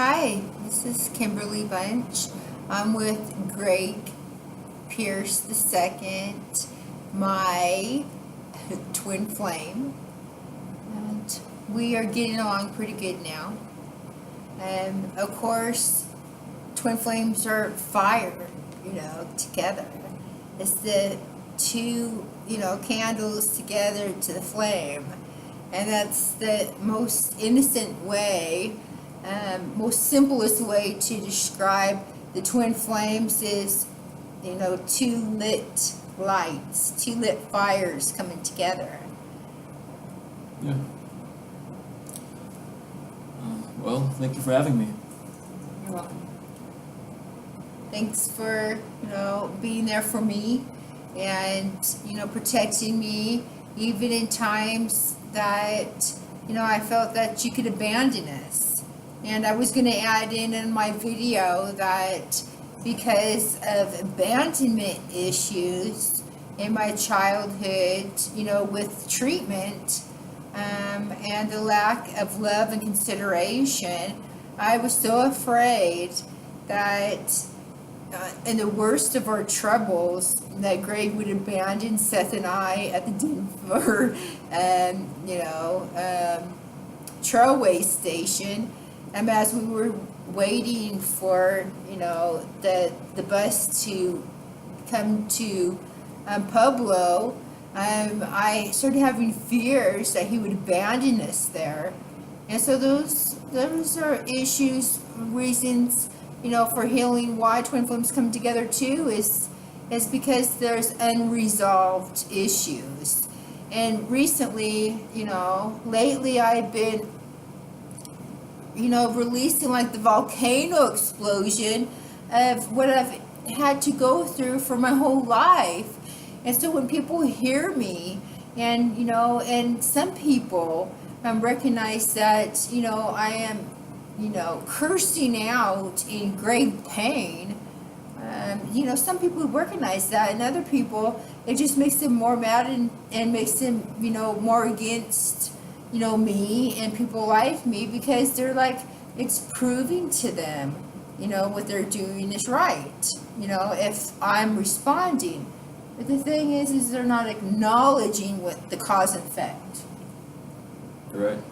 Hi, this is Kimberly Bunch. I'm with Greg Pearce II, my twin flame, and we are getting along pretty good now. Of course, twin flames are fire, together. It's the two, candles together to the flame, and that's the most innocent way. Most simplest way to describe the twin flames is, two lit lights, two lit fires coming together. Yeah. Well, thank you for having me. You're welcome. Thanks for, being there for me and, protecting me even in times that, I felt that you could abandon us. And I was going to add in my video that because of abandonment issues in my childhood, with treatment, and the lack of love and consideration, I was so afraid that in the worst of our troubles, that Greg would abandon Seth and I at the Denver, trailway station. As we were waiting for, the bus to come to Pueblo, I started having fears that he would abandon us there. And so those are issues, reasons, for healing. Why twin flames come together too is because there's unresolved issues. And recently, lately I've been releasing like the volcano explosion of what I've had to go through for my whole life. And so when people hear me and, and some people recognize that, I am, cursing out in great pain, some people recognize that, and other people, it just makes them more mad and makes them, more against me and people like me, because they're like, it's proving to them, what they're doing is right, if I'm responding. But the thing is they're not acknowledging what the cause and effect. Right.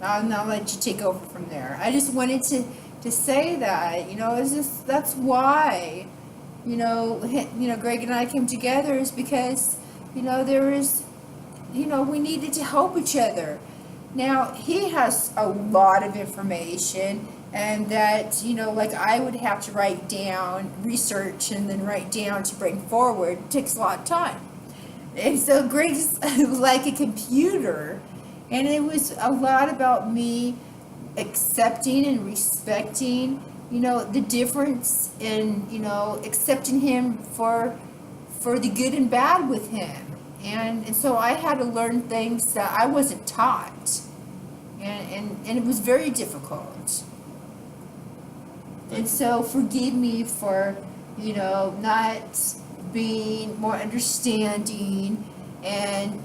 I'll now let you take over from there. I just wanted to say that, it's just, that's why, Greg and I came together, is because, there is, we needed to help each other. Now, he has a lot of information, and that, like I would have to write down, research, and then write down to bring forward. It takes a lot of time. And so Greg's like a computer, and it was a lot about me accepting and respecting, the difference in, accepting him for the good and bad with him. And so I had to learn things that I wasn't taught. And it was very difficult. And so forgive me for, not being more understanding and,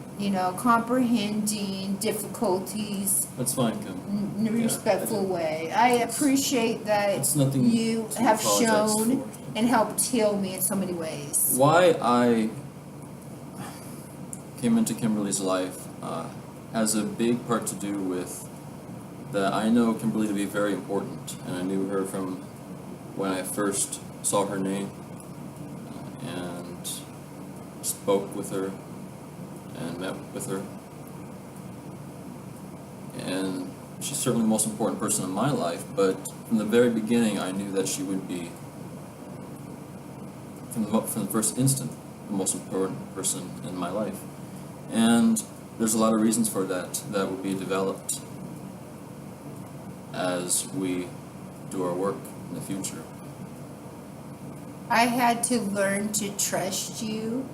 comprehending difficulties. That's fine, Kim. In a respectful way. I appreciate that you have shown and helped heal me in so many ways. Why I came into Kimberly's life has a big part to do with that I know Kimberly to be very important, and I knew her from when I first saw her name and spoke with her and met with her. And she's certainly the most important person in my life, but from the very beginning I knew that she would be, from the first instant, the most important person in my life. And there's a lot of reasons for that will be developed as we do our work in the future. I had to learn to trust you,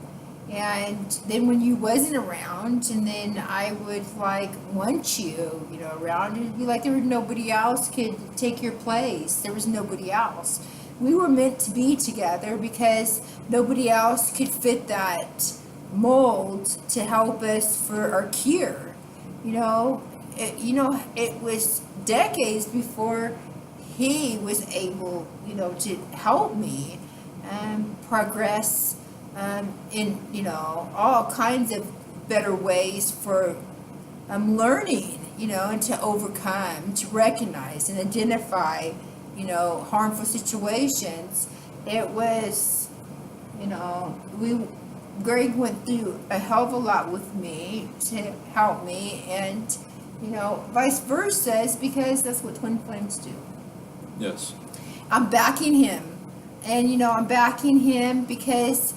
and then when you wasn't around, and then I would want you, around, it'd be like there was nobody else could take your place. There was nobody else. We were meant to be together because nobody else could fit that mold to help us for our cure. It was decades before he was able, to help me progress in, all kinds of better ways for learning, and to overcome, to recognize and identify, harmful situations. It was, Greg went through a hell of a lot with me to help me, and, vice versa, is because that's what twin flames do. Yes. I'm backing him, and, I'm backing him because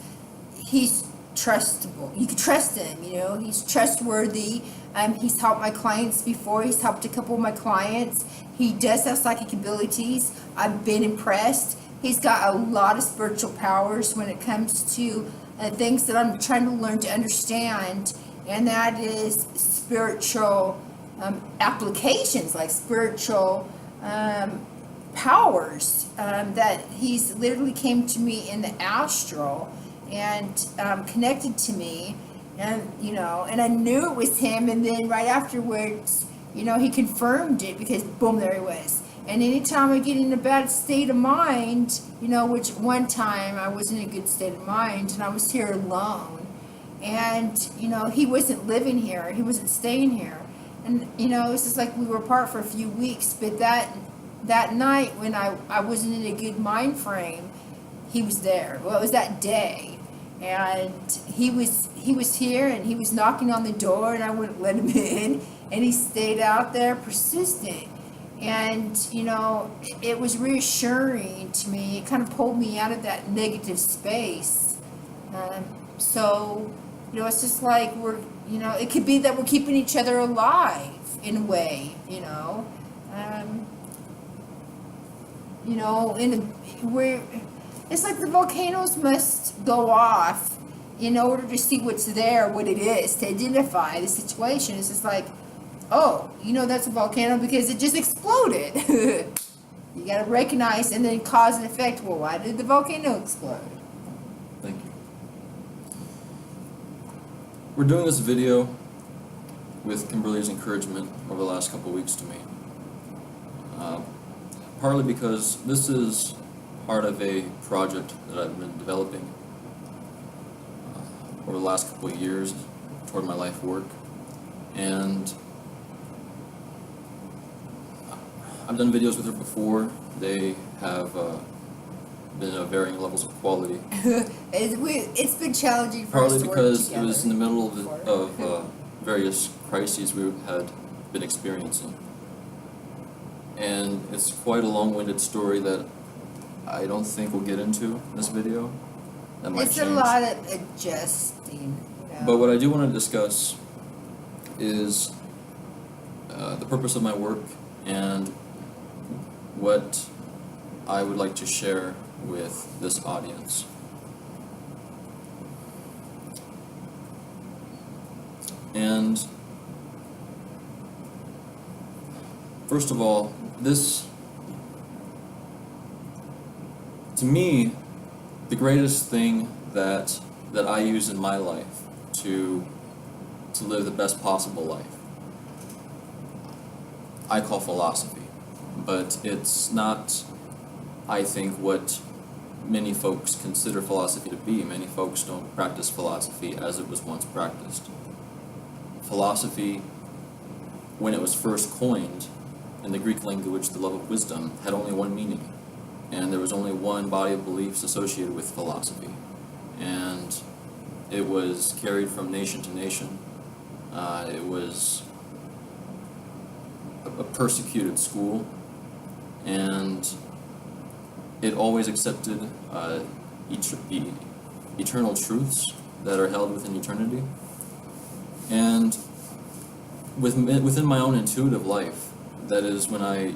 he's trustable. You can trust him, he's trustworthy. He's helped my clients before. He's helped a couple of my clients. He does have psychic abilities. I've been impressed. He's got a lot of spiritual powers when it comes to things that I'm trying to learn to understand, and that is spiritual applications, like spiritual powers, that he's literally came to me in the astral and connected to me, and and I knew it was him, and then right afterwards, he confirmed it, because boom, there he was. And anytime I get in a bad state of mind, which one time I was in a good state of mind, and I was here alone, and he wasn't living here, he wasn't staying here, and it's just like we were apart for a few weeks, but that night when I wasn't in a good mind frame, he was there. Well, it was that day, and he was here, and he was knocking on the door, and I wouldn't let him in, and he stayed out there persistent. And it was reassuring to me. It kind of pulled me out of that negative space. So it's just like we're, it could be that we're keeping each other alive in a way, it's like the volcanoes must go off in order to see what's there, what it is, to identify the situation. It's just like, oh, that's a volcano because it just exploded. You got to recognize and then cause and effect. Well, why did the volcano explode? Thank you. We're doing this video with Kimberly's encouragement over the last couple of weeks to me. Partly because this is part of a project that I've been developing over the last couple of years toward my life work. And I've done videos with her before. They have been of varying levels of quality. It's been challenging for Partly us to because work together. it was in the middle of various crises we had been experiencing. And it's quite a long-winded story that I don't think we'll get into in this video. That might It's change. a lot of adjusting. But what I do want to discuss is the purpose of my work and what I would like to share with this audience. And first of all, to me, the greatest thing that I use in my life to live the best possible life, I call philosophy. But it's not, I think, what many folks consider philosophy to be. Many folks don't practice philosophy as it was once practiced. Philosophy, when it was first coined in the Greek language, the love of wisdom, had only one meaning. And there was only one body of beliefs associated with philosophy. And it was carried from nation to nation. It was a persecuted school. And it always accepted eternal truths that are held within eternity. And within my own intuitive life, that is when I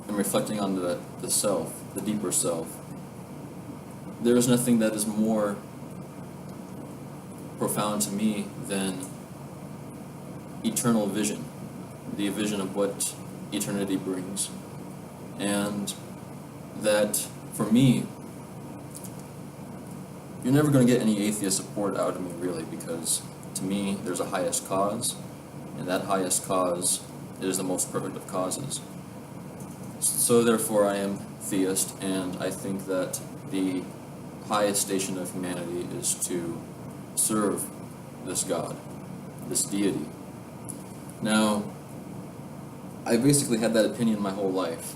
am reflecting on the self, the deeper self, there is nothing that is more profound to me than eternal vision, the vision of what eternity brings. And that, for me, you're never going to get any atheist support out of me, really, because to me, there's a highest cause, and that highest cause is the most perfect of causes. So therefore I am theist, and I think that the highest station of humanity is to serve this God, this deity. Now, I basically had that opinion my whole life,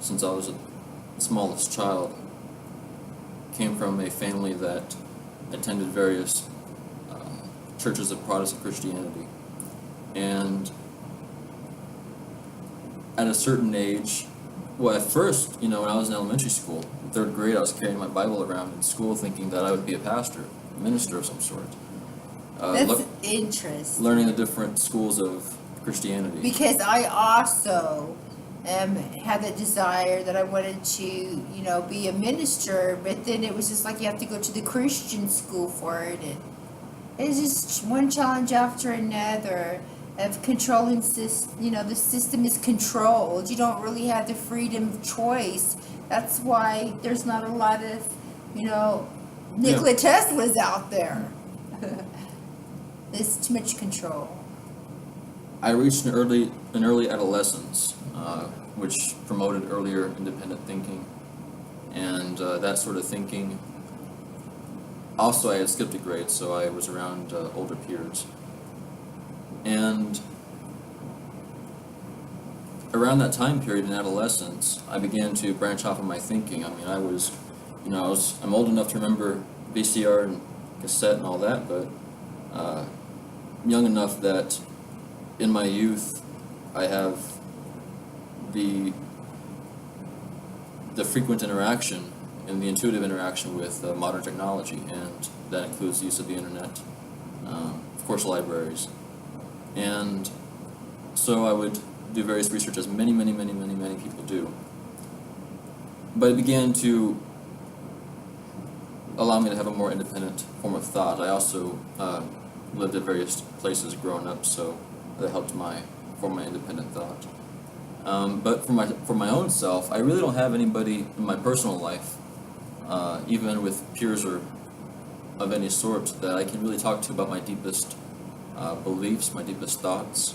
since I was the smallest child. Came from a family that attended various churches of Protestant Christianity, and at a certain age, well, at first, when I was in elementary school, in third grade, I was carrying my Bible around in school thinking that I would be a pastor, a minister of some sort. That's interesting. Learning the different schools of Christianity. Because I also had the desire that I wanted to, be a minister, but then it was just like you have to go to the Christian school for it, and it's just one challenge after another of controlling the system is controlled. You don't really have the freedom of choice. That's why there's not a lot of, Nikola Tesla's out there. There's too much control. I reached an early adolescence, which promoted earlier independent thinking, and that sort of thinking. Also, I had skipped a grade, so I was around older peers. And around that time period in adolescence, I began to branch off of my thinking. I mean, I'm old enough to remember VCR and cassette and all that, but young enough that in my youth I have the frequent interaction and the intuitive interaction with modern technology, and that includes the use of the internet, of course libraries. And so I would do various research, as many people do. But it began to allow me to have a more independent form of thought. I also lived at various places growing up, so that helped form my independent thought. But for my own self, I really don't have anybody in my personal life, even with peers or of any sort, that I can really talk to about my deepest beliefs, my deepest thoughts,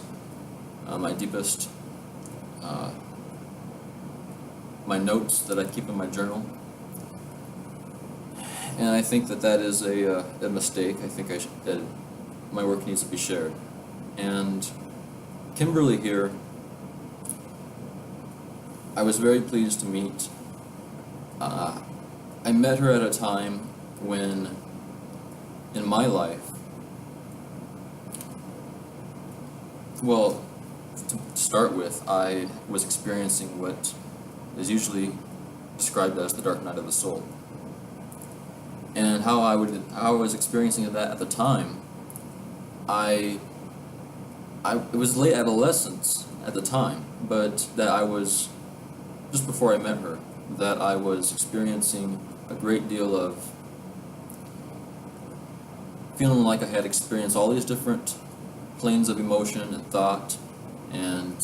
my deepest, my notes that I keep in my journal. And I think that is a mistake. I think that my work needs to be shared. And Kimberly here, I was very pleased to meet. I met her at a time when, in my life, well, to start with, I was experiencing what is usually described as the dark night of the soul. And how I was experiencing that at the time, it was late adolescence at the time, but that I was, just before I met her, that I was experiencing a great deal of feeling like I had experienced all these different planes of emotion and thought, and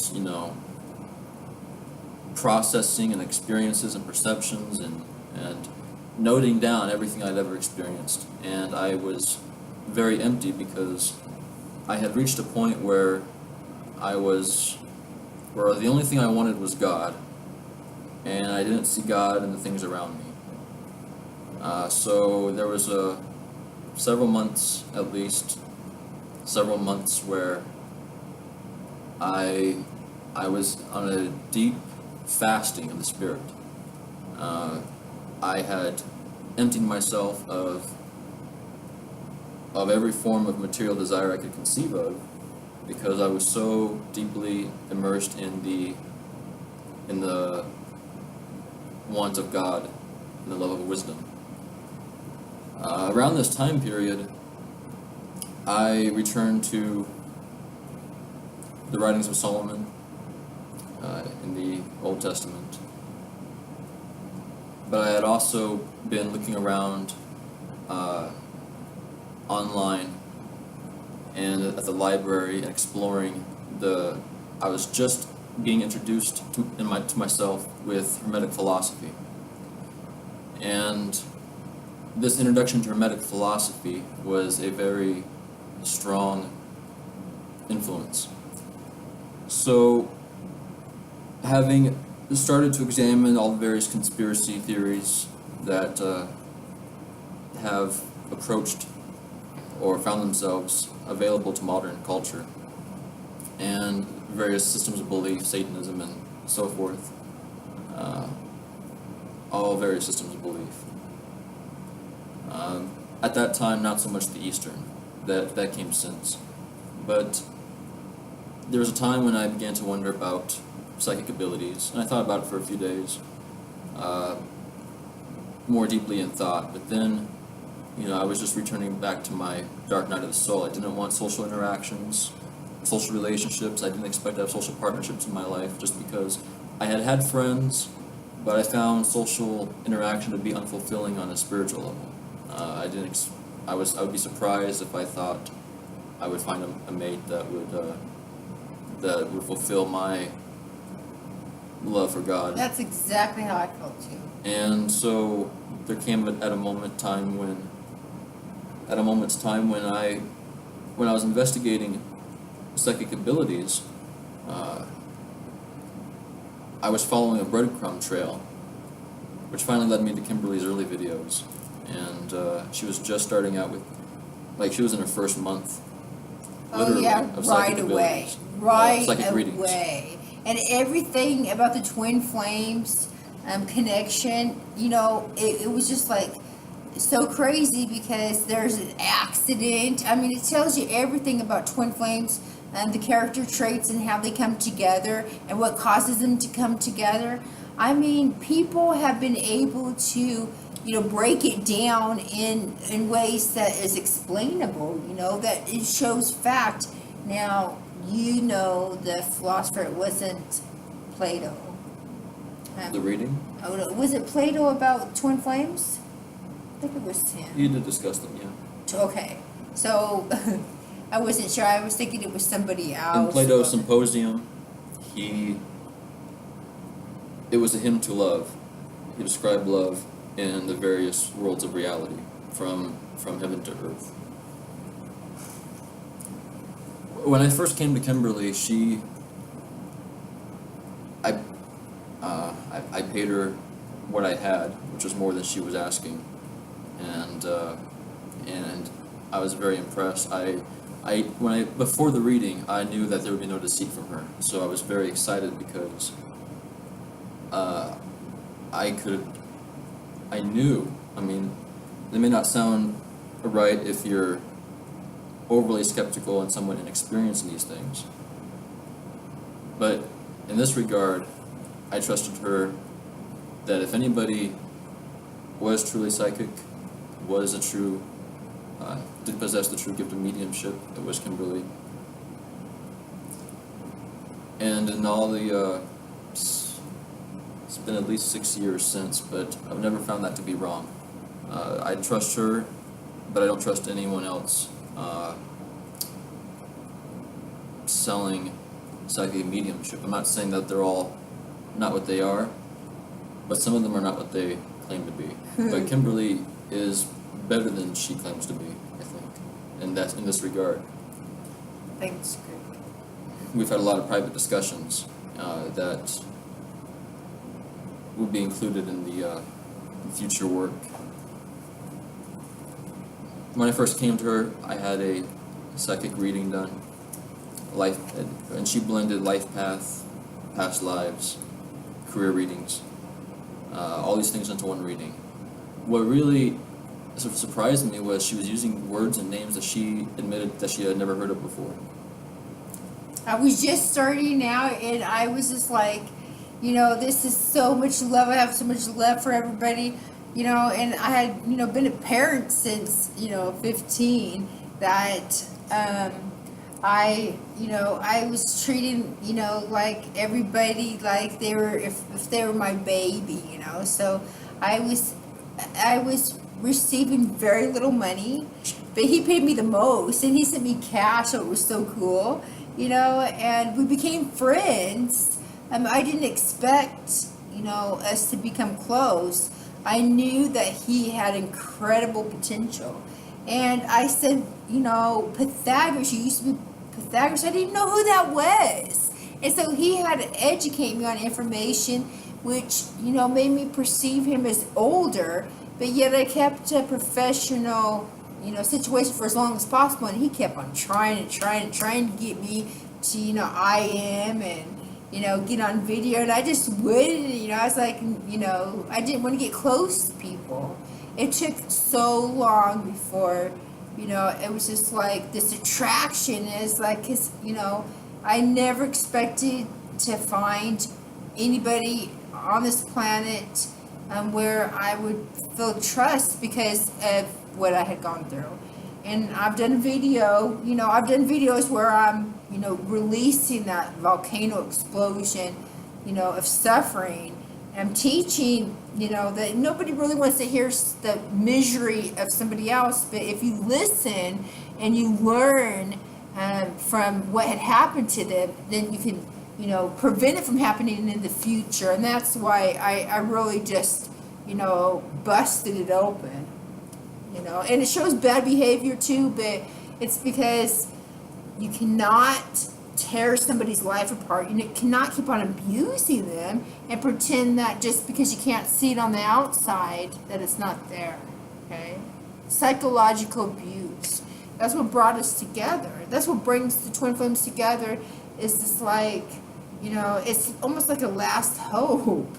processing and experiences and perceptions, and noting down everything I'd ever experienced. And I was very empty because I had reached a point where where the only thing I wanted was God, and I didn't see God in the things around me. So there was several months where I was on a deep fasting of the spirit. I had emptied myself of every form of material desire I could conceive of, because I was so deeply immersed in the want of God and the love of wisdom. Around this time period, I returned to the writings of Solomon in the Old Testament. But I had also been looking around online and at the library and exploring I was just being introduced to myself with Hermetic philosophy. And this introduction to Hermetic philosophy was a very strong influence. So, having started to examine all the various conspiracy theories that have approached or found themselves available to modern culture, and various systems of belief, Satanism and so forth, all various systems of belief. At that time, not so much the Eastern, that came since, but there was a time when I began to wonder about psychic abilities, and I thought about it for a few days, more deeply in thought, but then, I was just returning back to my dark night of the soul. I didn't want social interactions, social relationships. I didn't expect to have social partnerships in my life just because I had had friends, but I found social interaction to be unfulfilling on a spiritual level. I would be surprised if I thought I would find a mate that would fulfill my love for God. That's exactly how I felt too. And so there came at a moment's time when I was investigating psychic abilities, I was following a breadcrumb trail, which finally led me to Kimberly's early videos. And she was just starting out with, she was in her first month, literally, of psychic abilities, psychic readings. And everything about the twin flames connection, it was just so crazy because there's an accident. I mean, it tells you everything about twin flames and the character traits and how they come together and what causes them to come together. I mean, people have been able to, break it down in ways that is explainable, that it shows fact. Now, the philosopher, it wasn't Plato. The reading? Oh, no, was it Plato about twin flames? I think it was him. You did discuss them, yeah. Okay, so I wasn't sure. I was thinking it was somebody else. In Plato's Symposium, it was a hymn to love. He described love in the various worlds of reality, from heaven to earth. When I first came to Kimberly, I paid her what I had, which was more than she was asking, and I was very impressed. Before the reading, I knew that there would be no deceit from her, so I was very excited because I knew. I mean, it may not sound right if you're overly skeptical and somewhat inexperienced in these things, but in this regard, I trusted her that if anybody was truly psychic, did possess the true gift of mediumship, it was Kimberly. And in all the, it's been at least 6 years since, but I've never found that to be wrong. I trust her, but I don't trust anyone else selling psychic mediumship. I'm not saying that they're all not what they are, but some of them are not what they claim to be. But Kimberly is better than she claims to be, I think, and that's in this regard. Thanks, Greg. We've had a lot of private discussions that will be included in the future work. When I first came to her, I had a psychic reading done, and she blended life path, past lives, career readings, all these things into one reading. What really sort of surprised me was she was using words and names that she admitted that she had never heard of before. I was just starting out, and I was just this is so much love. I have so much love for everybody, and I had, been a parent since, 15, that, I was treating, like everybody, like they were, if they were my baby, so I was receiving very little money, but he paid me the most, and he sent me cash, so it was so cool, and we became friends. I didn't expect, us to become close. I knew that he had incredible potential, and I said, Pythagoras, you used to be Pythagoras. I didn't know who that was. And so he had to educate me on information, which, made me perceive him as older, but yet I kept a professional, situation for as long as possible, and he kept on trying to get me to, I am, and, get on video, and I just wouldn't, I was like, I didn't want to get close to people. It took so long before, it was just like this attraction is like, cause, I never expected to find anybody on this planet where I would feel trust because of what I had gone through. And I've done videos where I'm, releasing that volcano explosion, of suffering. I'm teaching, that nobody really wants to hear the misery of somebody else, but if you listen and you learn from what had happened to them, then you can, prevent it from happening in the future. And that's why I really just, busted it open, and it shows bad behavior too, but it's because you cannot tear somebody's life apart. You cannot keep on abusing them and pretend that just because you can't see it on the outside that it's not there. Okay? Psychological abuse. That's what brought us together. That's what brings the twin flames together. Is this like, it's almost like a last hope.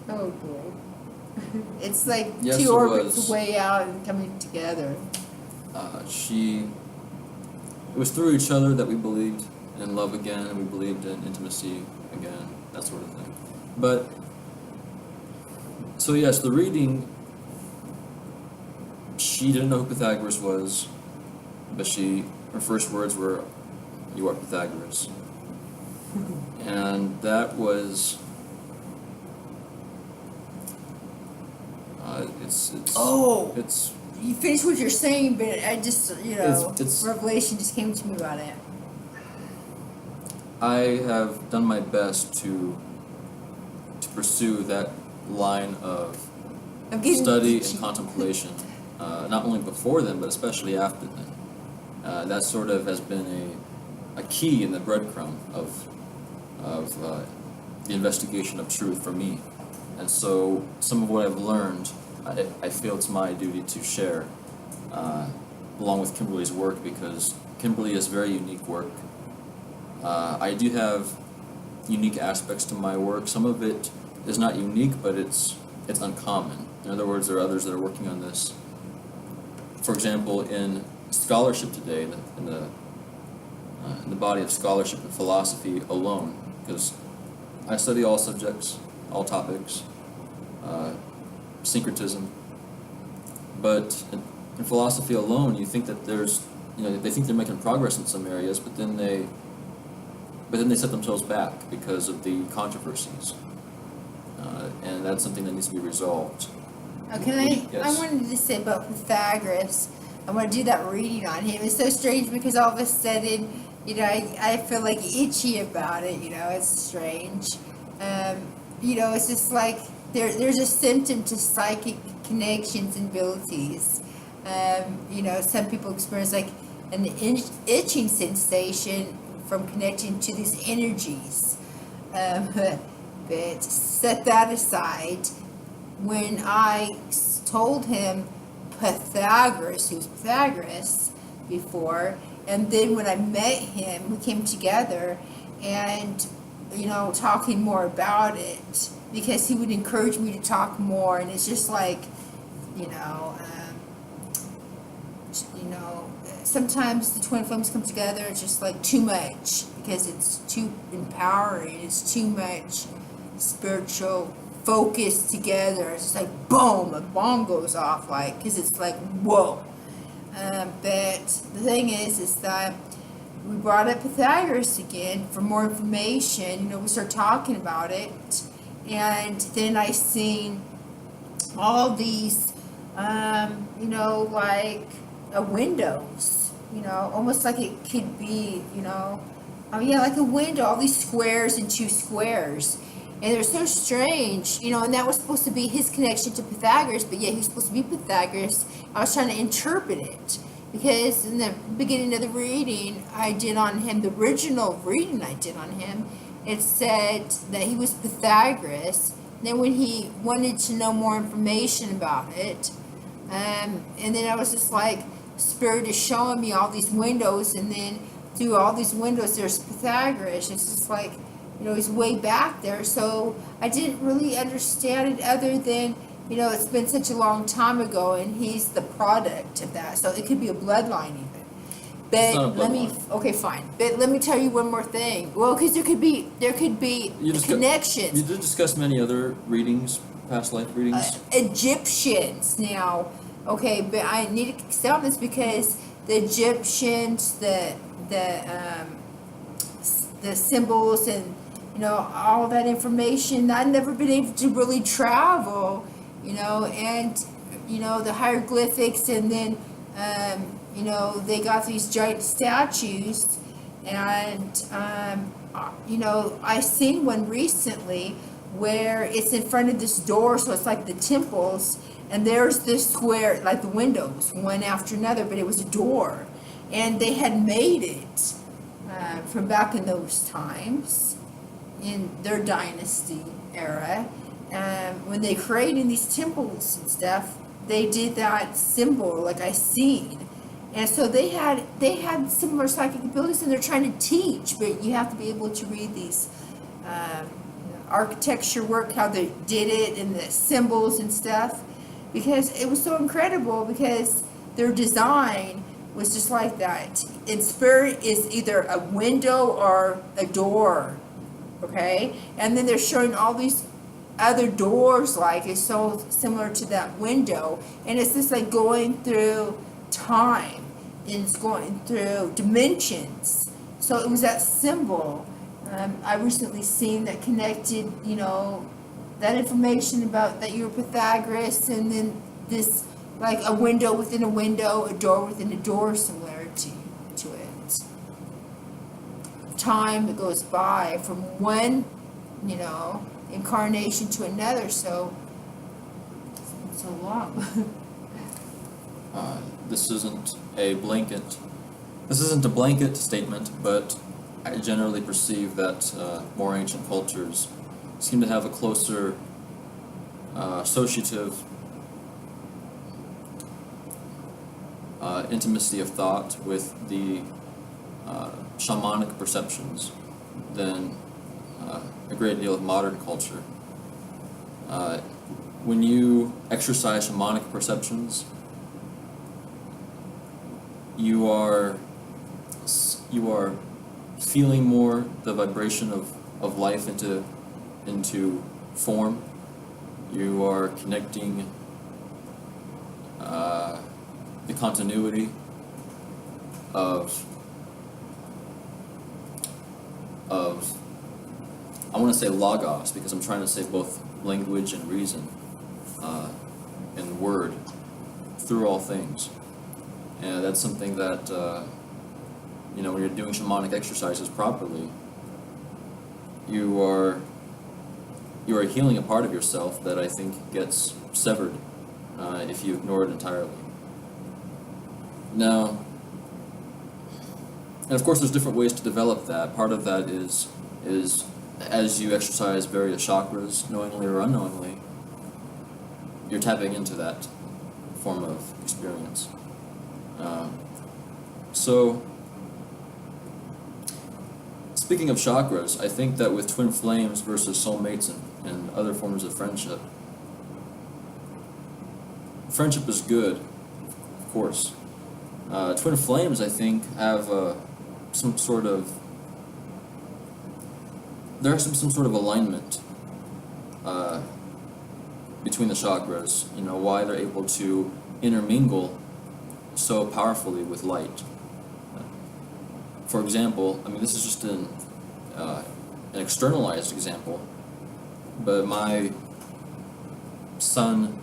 Oh boy. It's like Yes, two it orbits was. way out and coming together. It was through each other that we believed in love again, and we believed in intimacy again, that sort of thing. But, so yes, the reading, she didn't know who Pythagoras was, but her first words were, "You are Pythagoras." And that was, it's You finish what you're saying, but I just, It's- revelation just came to me about it. I have done my best to pursue that line of I'm getting study itchy. and contemplation, not only before then, but especially after then. That sort of has been a key in the breadcrumb of the investigation of truth for me. And so some of what I've learned, I feel it's my duty to share, along with Kimberly's work, because Kimberly is very unique work. I do have unique aspects to my work. Some of it is not unique, but it's uncommon. In other words, there are others that are working on this. For example, in scholarship today, in the body of scholarship and philosophy alone, because I study all subjects, all topics, syncretism. But in philosophy alone, you think that they think they're making progress in some areas, but then they set themselves back because of the controversies, and that's something that needs to be resolved. Okay, Yes. I wanted to say about Pythagoras. I want to do that reading on him. It's so strange because all of a sudden, I feel like itchy about it. It's strange. It's just like there's a symptom to psychic connections and abilities. Some people experience like an itching sensation from connecting to these energies. But set that aside. When I told him Pythagoras, he was Pythagoras before, and then when I met him, we came together and, talking more about it, because he would encourage me to talk more, and it's just like, sometimes the twin flames come together, it's just like too much, because it's too empowering, it's too much spiritual focus together. It's just like boom, a bomb goes off, like, because it's like whoa. But the thing is that we brought up Pythagoras again for more information. We start talking about it, and then I seen all these, like windows, almost like it could be, like a window, all these squares and two squares. And they're so strange, and that was supposed to be his connection to Pythagoras, but yet he's supposed to be Pythagoras. I was trying to interpret it, because in the beginning of the reading I did on him, the original reading I did on him, it said that he was Pythagoras. Then when he wanted to know more information about it, and then I was just like, Spirit is showing me all these windows, and then through all these windows there's Pythagoras. It's just like, he's way back there. So I didn't really understand it other than, it's been such a long time ago, and he's the product of that. So it could be a bloodline even. It's not a But let me, bloodline. okay, fine. But let me tell you one more thing. Well, because there could be connections. You did discuss many other readings, past life readings. Egyptians now. Okay, but I need to sell this because the Egyptians, the symbols, and all that information. I've never been able to really travel, and the hieroglyphics, and then they got these giant statues, and I seen one recently where it's in front of this door, so it's like the temples, and there's this square, like the windows, one after another, but it was a door, and they had made it from back in those times, in their dynasty era, when they created these temples and stuff, they did that symbol like I seen. And so they had similar psychic abilities, and they're trying to teach, but you have to be able to read these architecture work, how they did it, and the symbols and stuff, because it was so incredible, because their design was just like that. In spirit is either a window or a door, okay? And then they're showing all these other doors, like it's so similar to that window, and it's just like going through time, and it's going through dimensions. So it was that symbol. I recently seen that connected, that information about that you were Pythagoras, and then this, like a window within a window, a door within a door similarity to it. Time that goes by from one, incarnation to another, so it's so long. This isn't a blanket statement, but I generally perceive that more ancient cultures seem to have a closer associative intimacy of thought with the shamanic perceptions than a great deal of modern culture. When you exercise shamanic perceptions, you are feeling more the vibration of life into form. You are connecting the continuity of I want to say logos, because I'm trying to say both language and reason and word through all things. And that's something that when you're doing shamanic exercises properly, you are healing a part of yourself that I think gets severed if you ignore it entirely. Now, and of course there's different ways to develop that. Part of that is as you exercise various chakras, knowingly or unknowingly, you're tapping into that form of experience. So, speaking of chakras, I think that with twin flames versus soulmates and other forms of friendship is good, of course. Twin flames, I think, have some sort of alignment between the chakras. Why they're able to intermingle so powerfully with light. For example, this is just an externalized example, but my sun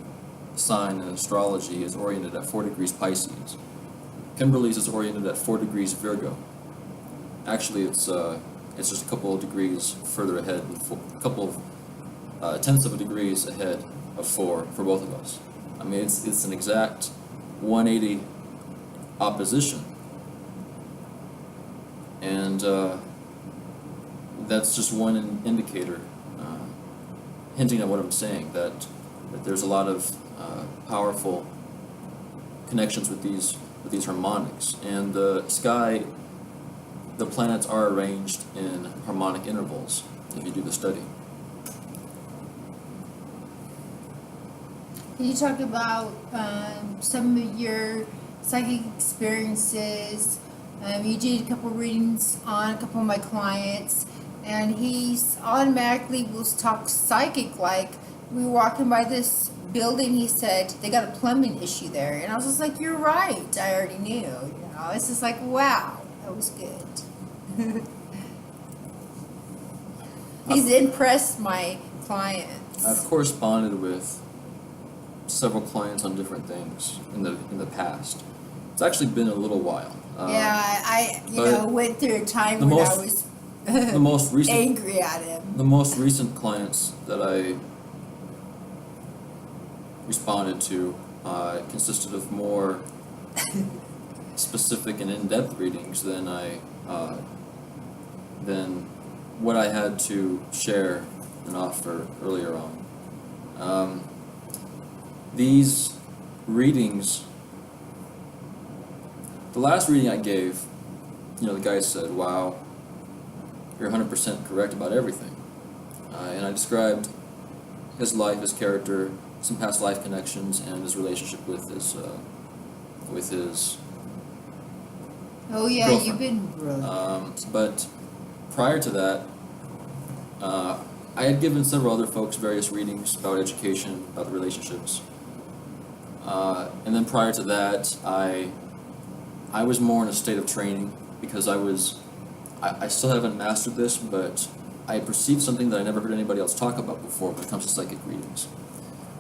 sign in astrology is oriented at 4 degrees Pisces. Kimberly's is oriented at 4 degrees Virgo. Actually, it's just a couple of degrees further ahead, a couple of tenths of a degrees ahead of 4 for both of us. It's an exact 180 degree difference. So, opposition. And that's just one indicator, hinting at what I'm saying, that there's a lot of powerful connections with these harmonics. And the sky, the planets are arranged in harmonic intervals if you do the study. Can you talk about some of your psychic experiences? You did a couple readings on a couple of my clients, and he's automatically will talk psychic. Like, we were walking by this building, he said they got a plumbing issue there, and I was just like, you're right, I already knew. You know, it's just like, wow, that was good. He's impressed my clients. I've corresponded with several clients on different things in the past. It's actually been a little while. Yeah, I went through a time when I was the most recent, angry at him. The most recent clients that I responded to consisted of more specific and in-depth readings than what I had to share and offer earlier on. These readings, the last reading I gave, the guy said, "Wow, you're 100% correct about everything," and I described his life, his character, some past life connections, and his relationship with his Oh yeah, girlfriend. you've been brilliant. But prior to that, I had given several other folks various readings about education, about the relationships, and then prior to that, I was more in a state of training because I still haven't mastered this, but I perceived something that I never heard anybody else talk about before when it comes to psychic readings.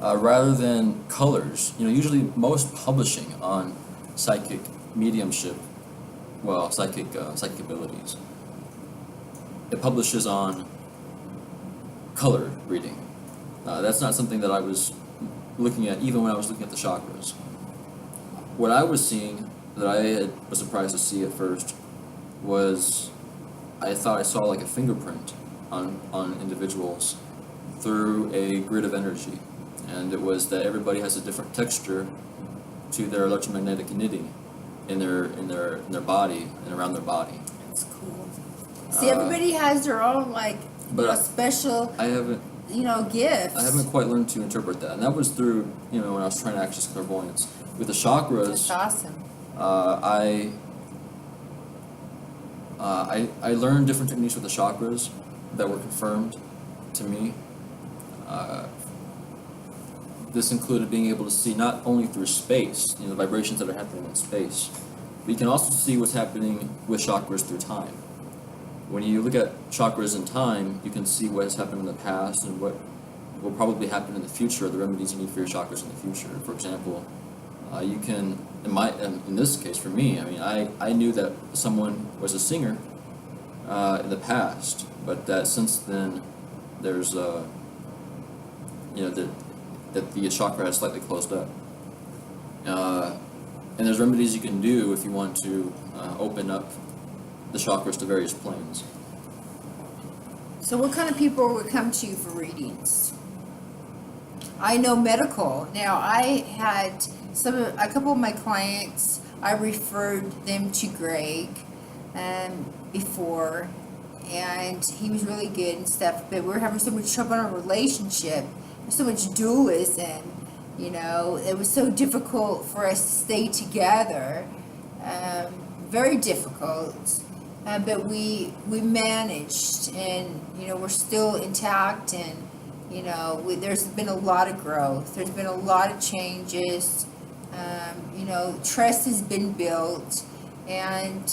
Rather than colors, usually most publishing on psychic mediumship, psychic abilities, it publishes on color reading. That's not something that I was looking at even when I was looking at the chakras. What I was seeing, that I was surprised to see at first, was I thought I saw like a fingerprint on individuals through a grid of energy, and it was that everybody has a different texture to their electromagnetic knitting in their body and around their body. That's cool. See, everybody has their own special I haven't gifts. I haven't quite learned to interpret that, and that was through when I was trying to access clairvoyance with the chakras. That's awesome. I learned different techniques with the chakras that were confirmed to me. This included being able to see not only through space, the vibrations that are happening in space, but you can also see what's happening with chakras through time. When you look at chakras in time, you can see what has happened in the past and what will probably happen in the future, the remedies you need for your chakras in the future. For example, you can, in this case for me, I knew that someone was a singer in the past, but that since then there's that the chakra has slightly closed up. And there's remedies you can do if you want to open up the chakras to various planes. So what kind of people would come to you for readings? I know medical. Now, I had a couple of my clients, I referred them to Greg before, and he was really good and stuff, but we were having so much trouble in our relationship, so much dualism, it was so difficult for us to stay together, very difficult. But we managed, and we're still intact, and there's been a lot of growth. There's been a lot of changes. Trust has been built, and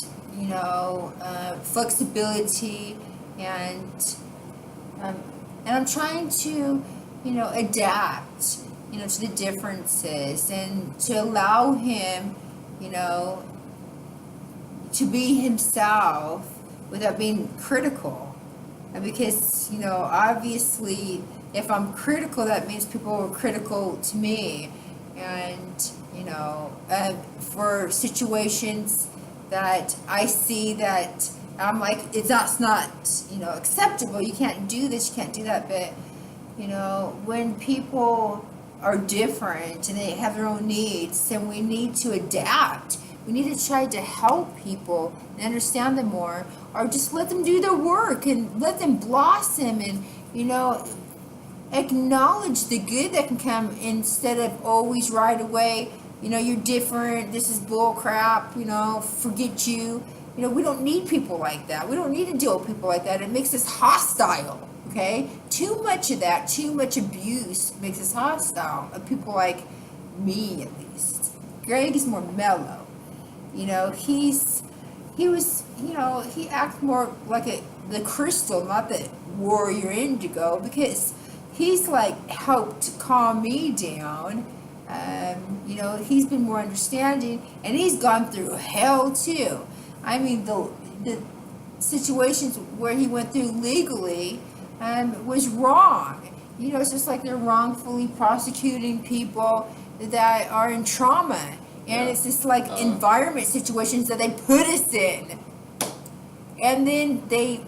flexibility, and I'm trying to adapt to the differences, and to allow him to be himself without being critical. And because, obviously, if I'm critical, that means people are critical to me. and for situations that I see that I'm like, that's not acceptable. You can't do this, you can't do that. But when people are different and they have their own needs, then we need to adapt. We need to try to help people and understand them more, or just let them do their work and let them blossom, and acknowledge the good that can come, instead of always right away, you're different, this is bull crap, forget you. We don't need people like that. We don't need to deal with people like that. It makes us hostile, okay? Too much of that, too much abuse makes us hostile. Of people like me, at least. Greg is more mellow. He acts more like the crystal, not the warrior indigo, because he's like helped calm me down. He's been more understanding, and he's gone through hell too. I mean, the situations where he went through legally was wrong. It's just like they're wrongfully prosecuting people that are in trauma. And it's just like environment situations that they put us in. And then they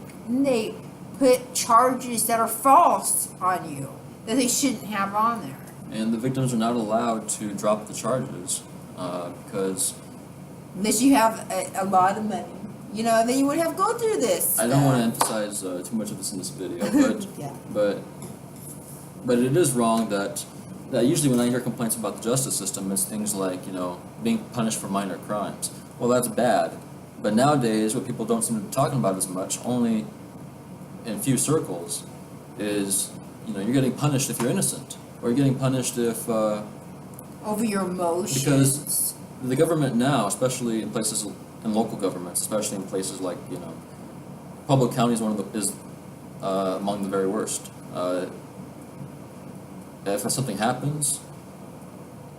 put charges that are false on you, that they shouldn't have on there. And the victims are not allowed to drop the charges because... Unless you have a lot of money. Then you wouldn't have to go through this. I don't want to emphasize too much of this in this video, but yeah. but it is wrong that usually when I hear complaints about the justice system, it's things like, being punished for minor crimes. Well, that's bad. But nowadays, what people don't seem to be talking about as much, only in few circles, is, you're getting punished if you're innocent. Or you're getting punished if... over your emotions. Because the government now, especially in local governments, especially in places like, Public County is among the very worst. If something happens,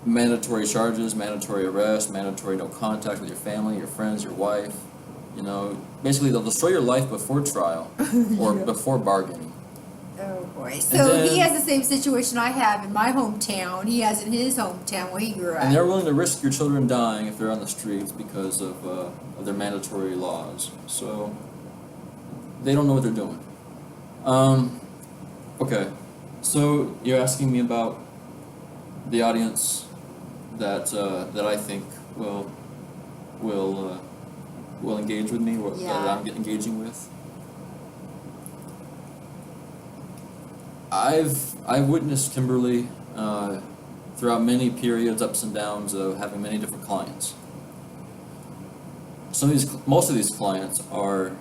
mandatory charges, mandatory arrest, mandatory no contact with your family, your friends, your wife. Basically they'll destroy your life before trial or before bargaining. Oh boy. So he has the same situation I have in my hometown. He has in his hometown where he grew up. And they're willing to risk your children dying if they're on the streets because of their mandatory laws. So they don't know what they're doing. Okay. So you're asking me about the audience that I think will engage with me, or that I'm engaging with. I've witnessed Kimberly throughout many periods, ups and downs of having many different clients. Most of these clients are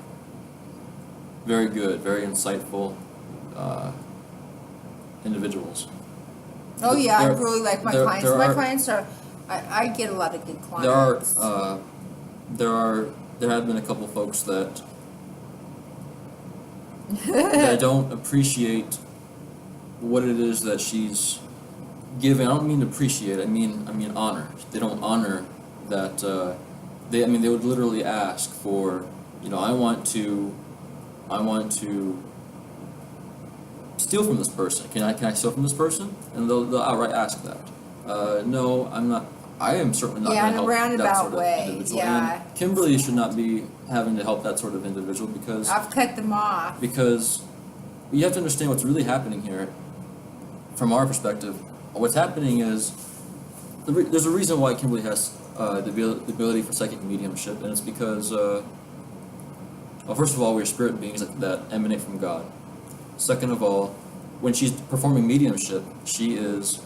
very good, very insightful individuals. Oh yeah, I really like my clients. My clients are, I get a lot of good clients. There have been a couple folks that that don't appreciate what it is that she's giving. I don't mean appreciate. I mean honor. They don't honor that. They would literally ask for, I want to steal from this person. Can I steal from this person? And they'll outright ask that. No, I'm not. I am certainly not going to help that sort of individual. Yeah. And Kimberly should not be having to help that sort of individual because I've cut them off. Because you have to understand what's really happening here. From our perspective, what's happening is there's a reason why Kimberly has the ability for psychic mediumship, and it's because, first of all, we're spirit beings that emanate from God. Second of all, when she's performing mediumship, she is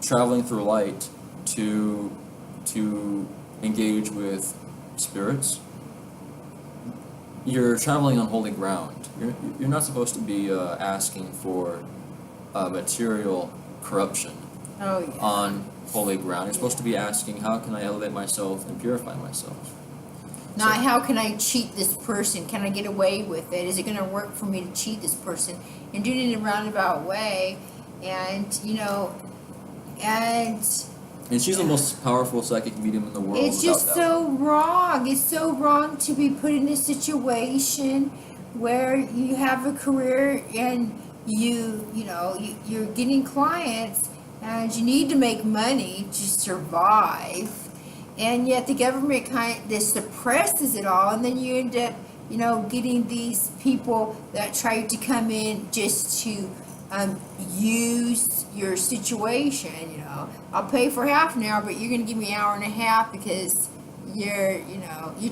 traveling through light to engage with spirits. You're traveling on holy ground. You're not supposed to be asking for material corruption on holy ground. You're supposed to be asking, how can I elevate myself and purify myself? Not how can I cheat this person? Can I get away with it? Is it going to work for me to cheat this person? And do it in a roundabout way. And she's the most powerful psychic medium in the world. It's just so wrong. It's so wrong to be put in a situation where you have a career and you're getting clients, and you need to make money to survive, and yet the government kind of suppresses it all, and then you end up, getting these people that try to come in just to use your situation. I'll pay for half an hour, but you're going to give me an hour and a half because you're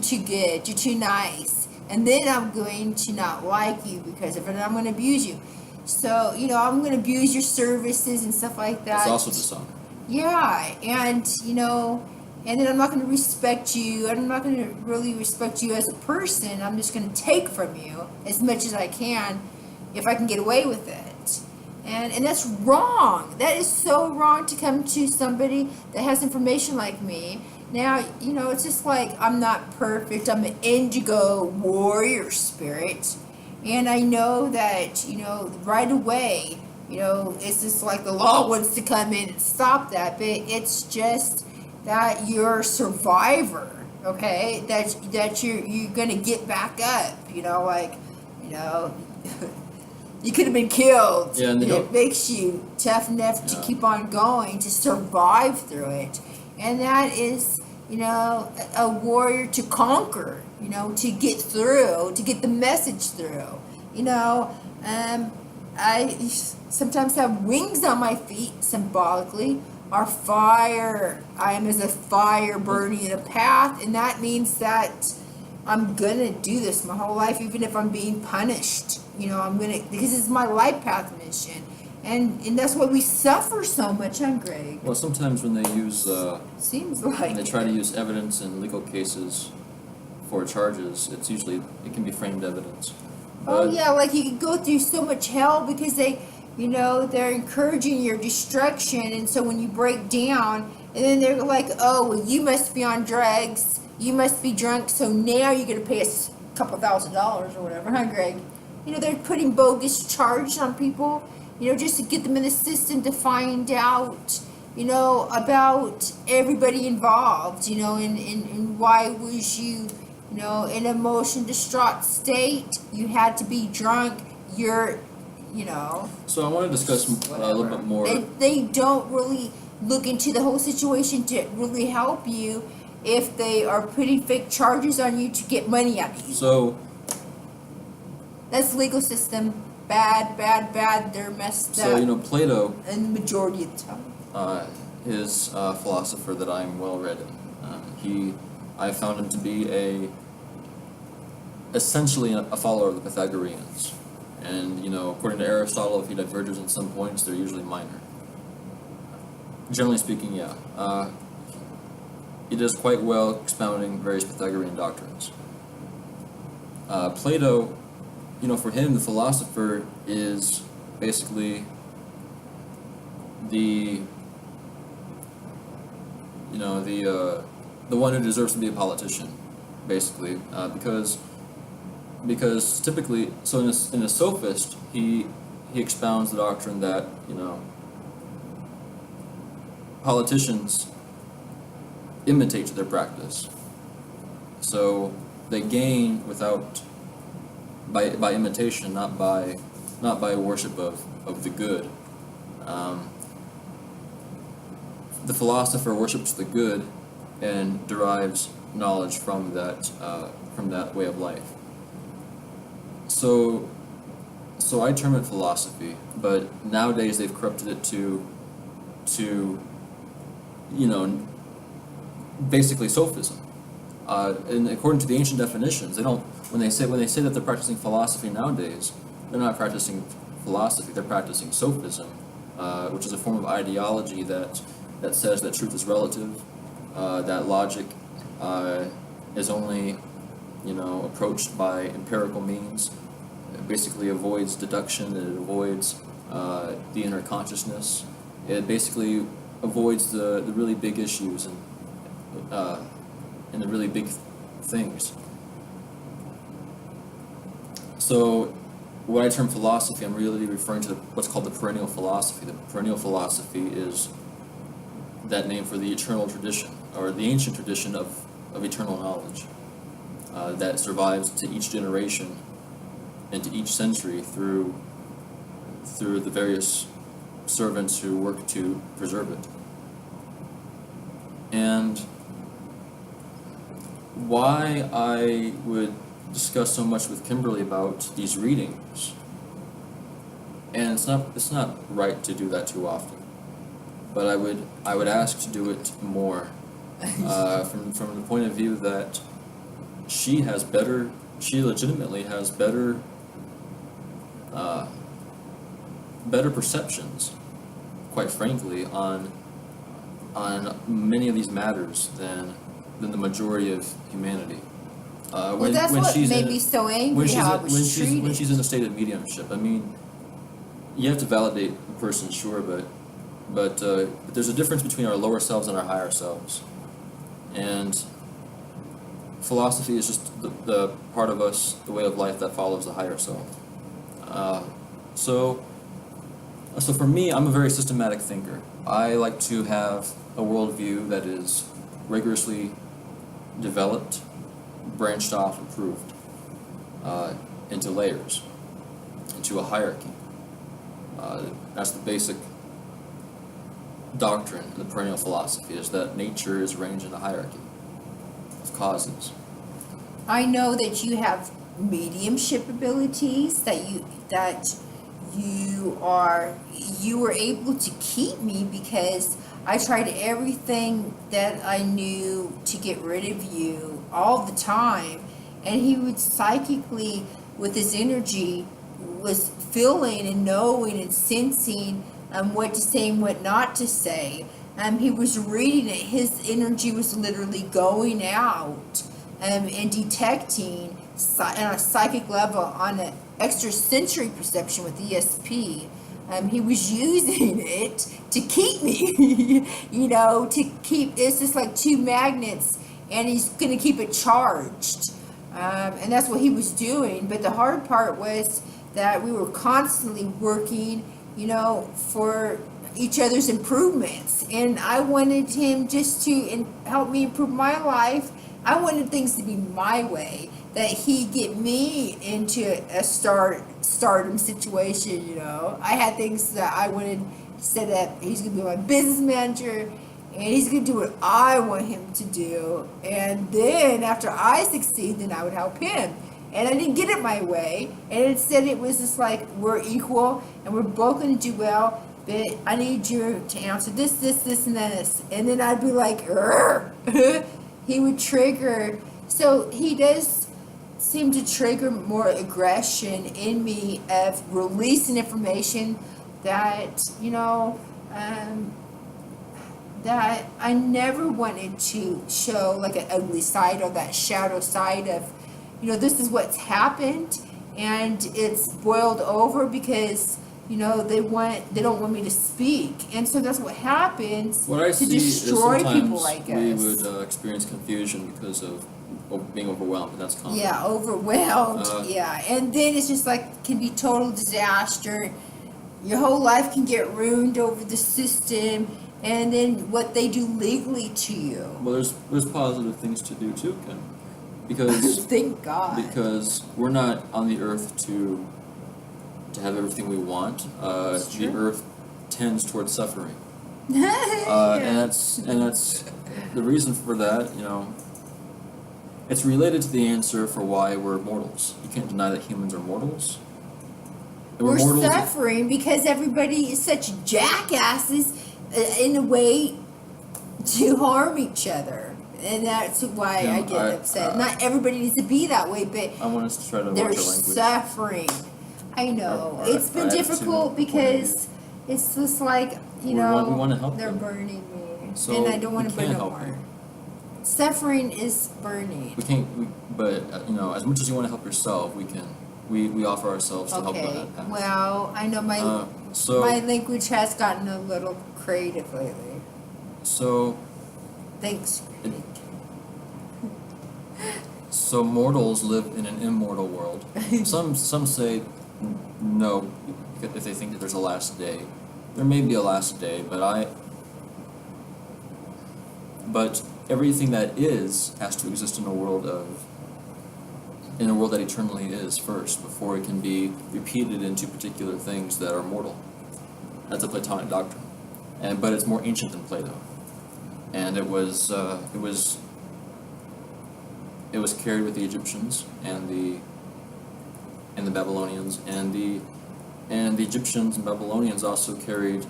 too good, you're too nice, and then I'm going to not like you because of it, and I'm going to abuse you. So, I'm going to abuse your services and stuff like that. It's also dishonor. Yeah, and then I'm not going to respect you. I'm not going to really respect you as a person. I'm just going to take from you as much as I can if I can get away with it. And that's wrong. That is so wrong to come to somebody that has information like me. Now, it's just like, I'm not perfect. I'm an indigo warrior spirit. And I know that, right away, it's just like the law wants to come in and stop that. But it's just that you're a survivor, okay? That you're going to get back up, you could have been killed. Yeah, and it makes you tough enough to keep on going, to survive through it. And that is, a warrior to conquer, to get through, to get the message through. I sometimes have wings on my feet, symbolically, or fire. I am as a fire burning in a path, and that means that I'm gonna do this my whole life, even if I'm being punished. Because it's my life path mission. And that's why we suffer so much, huh, Greg? Well, sometimes when they use, Seems like they try to use evidence in legal cases for charges, it can be framed evidence. Oh yeah, like you can go through so much hell because they're encouraging your destruction, and so when you break down, and then they're like, oh, well, you must be on drugs, you must be drunk, so now you're gonna pay us a couple $1,000s or whatever, huh, Greg? They're putting bogus charges on people, just to get them in the system to find out, about everybody involved, and why was you, in an emotion distraught state, you had to be drunk, So I want to discuss a little bit more. They don't really look into the whole situation to really help you if they are putting fake charges on you to get money out of you. So that's the legal system. Bad. They're messed up. So, Plato, and the majority of the time, is a philosopher that I'm well read in. I found him to be essentially a follower of the Pythagoreans. And, according to Aristotle, if he diverges in some points, they're usually minor. Generally speaking, yeah. He does quite well expounding various Pythagorean doctrines. Plato, for him, the philosopher is basically the one who deserves to be a politician, basically, because typically, so in a sophist, he expounds the doctrine that politicians imitate their practice, so they gain by imitation, not by worship of the good. The philosopher worships the good and derives knowledge from that way of life. So I term it philosophy, but nowadays they've corrupted it to basically sophism. And according to the ancient definitions, they don't. When they say that they're practicing philosophy nowadays, they're not practicing philosophy. They're practicing sophism, which is a form of ideology that says that truth is relative, that logic is only approached by empirical means. It basically avoids deduction. It avoids the inner consciousness. It basically avoids the really big issues and the really big things. So, when I term philosophy, I'm really referring to what's called the perennial philosophy. The perennial philosophy is that name for the eternal tradition, or the ancient tradition of eternal knowledge that survives to each generation and to each century through the various servants who work to preserve it. And why I would discuss so much with Kimberly about these readings, and it's not right to do that too often, but I would ask to do it more, from the point of view that she legitimately has better perceptions, quite frankly, on many of these matters than the majority of humanity. Well, that's what made me so angry how I was treated. When she's in a state of mediumship, I mean, you have to validate the person, sure, but there's a difference between our lower selves and our higher selves, and philosophy is just the part of us, the way of life that follows the higher self. So for me, I'm a very systematic thinker. I like to have a worldview that is rigorously developed, branched off, improved into layers, into a hierarchy. That's the basic doctrine of the perennial philosophy, is that nature is arranged in a hierarchy of causes. I know that you have mediumship abilities, that you were able to keep me because I tried everything that I knew to get rid of you all the time, and he would psychically, with his energy, was feeling and knowing and sensing what to say and what not to say. He was reading it. His energy was literally going out and detecting on a psychic level, on an extrasensory perception with ESP. He was using it to keep me, it's just like two magnets, and he's going to keep it charged. And that's what he was doing. But the hard part was that we were constantly working, for each other's improvements. And I wanted him just to help me improve my life. I wanted things to be my way, that he get me into a stardom situation, I had things that I wanted set up. He's going to be my business manager, and he's going to do what I want him to do. And then after I succeed, then I would help him. And I didn't get it my way. And instead it was just like, we're equal, and we're both going to do well, but I need you to answer this, and this. And then I'd be like, he would trigger. So he does seem to trigger more aggression in me of releasing information that, that I never wanted to show, like an ugly side or that shadow side of, this is what's happened, and it's boiled over because, they don't want me to speak. And so that's what happens What I to see destroy is sometimes people, I guess. we would experience confusion because of being overwhelmed, and that's common. Yeah, overwhelmed. Yeah, and then it's just like, can be total disaster. Your whole life can get ruined over the system, and then what they do legally to you. Well, there's positive things to do too, Kim, because Thank God. because we're not on the earth to have everything we want. The earth tends towards suffering, and that's the reason for that. It's related to the answer for why we're mortals. You can't deny that humans are mortals. And We're mortals. suffering because everybody is such jackasses in a way to harm each other. And that's why I get upset. Not everybody needs to be that way, but I want us to try to watch they're our language. suffering. I know. It's been attitude, difficult because it's just like, we want to help they're them. burning me. So And I don't want to we burn can't no help more. you. Suffering is burning. But as much as you want to help yourself, we offer ourselves to help on Okay. that path. Well, I know my language has gotten a little creative lately. So Thanks. So mortals live in an immortal world. Some say no, if they think that there's a last day. There may be a last day, but everything that is has to exist in a world that eternally is first, before it can be repeated into particular things that are mortal. That's a Platonic doctrine, but it's more ancient than Plato, and it was carried with the Egyptians and the Babylonians, and the Egyptians and Babylonians also carried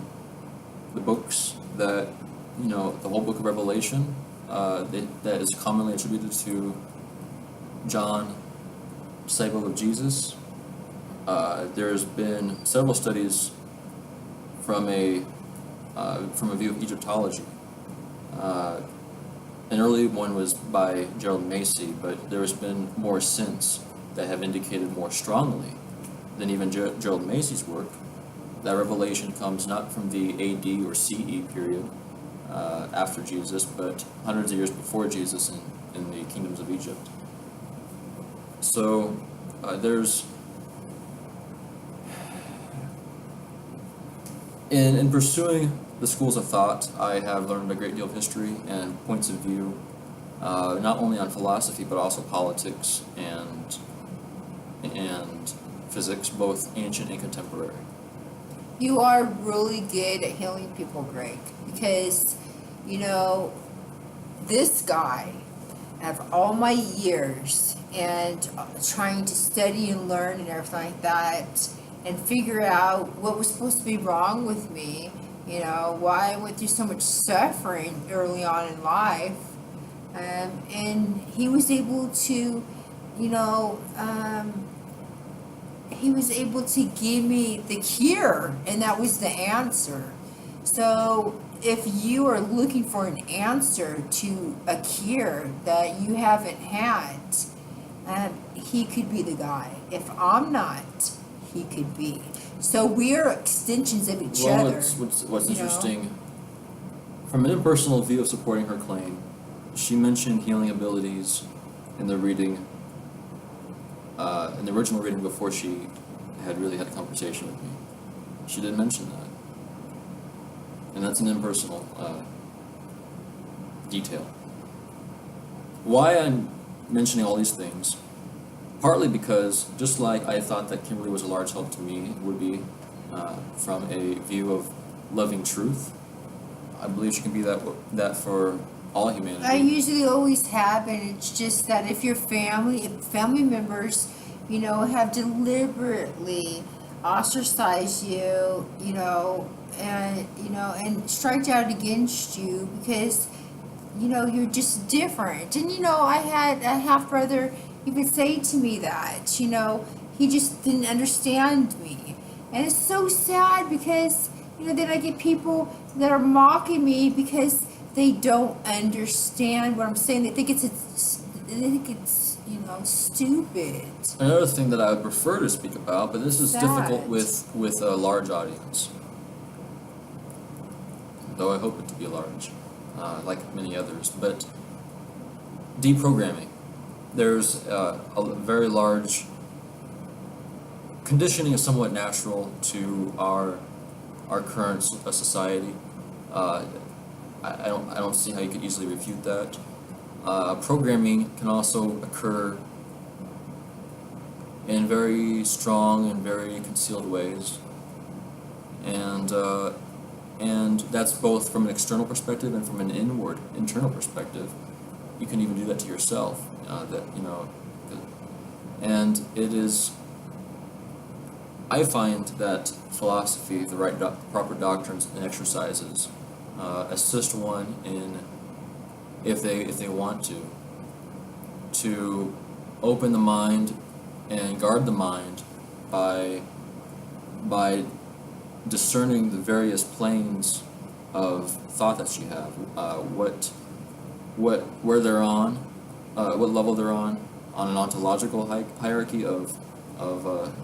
the books that, the whole book of Revelation, that is commonly attributed to John, disciple of Jesus. There's been several studies from a view of Egyptology. An early one was by Gerald Macy, but there's been more since that have indicated more strongly than even Gerald Macy's work that Revelation comes not from the AD or CE period after Jesus, but hundreds of years before Jesus in the kingdoms of Egypt. So there's in pursuing the schools of thought, I have learned a great deal of history and points of view, not only on philosophy but also politics and physics, both ancient and contemporary. You are really good at healing people, Greg, because, this guy, out of all my years and trying to study and learn and everything like that, and figure out what was supposed to be wrong with me, why I went through so much suffering early on in life, and he was able to, he was able to give me the cure, and that was the answer. So if you are looking for an answer to a cure that you haven't had, he could be the guy. If I'm not, he could be. So we are extensions of each other. What's interesting, from an impersonal view of supporting her claim, she mentioned healing abilities in the reading, in the original reading before she had really had a conversation with me. She did mention that. And that's an impersonal detail. Why I'm mentioning all these things, partly because just like I thought that Kimberly was a large help to me, would be from a view of loving truth, I believe she can be that for all humanity. I usually always have, and it's just that if family members, have deliberately ostracized you, and striked out against you because, you're just different. And, I had a half brother even say to me that, he just didn't understand me. And it's so sad because, then I get people that are mocking me because they don't understand what I'm saying. They think it's stupid. Another thing that I would prefer to speak about, but this is Sad. difficult with a large audience, though I hope it to be large, like many others, but deprogramming. There's a very large conditioning is somewhat natural to our current society. I don't see how you could easily refute that. Programming can also occur in very strong and very concealed ways, and that's both from an external perspective and from an internal perspective. You can even do that to yourself. And it is. I find that philosophy, the right proper doctrines and exercises, assist one in, if they want to open the mind and guard the mind by discerning the various planes of thought that you have, where they're on, what level they're on an ontological hierarchy of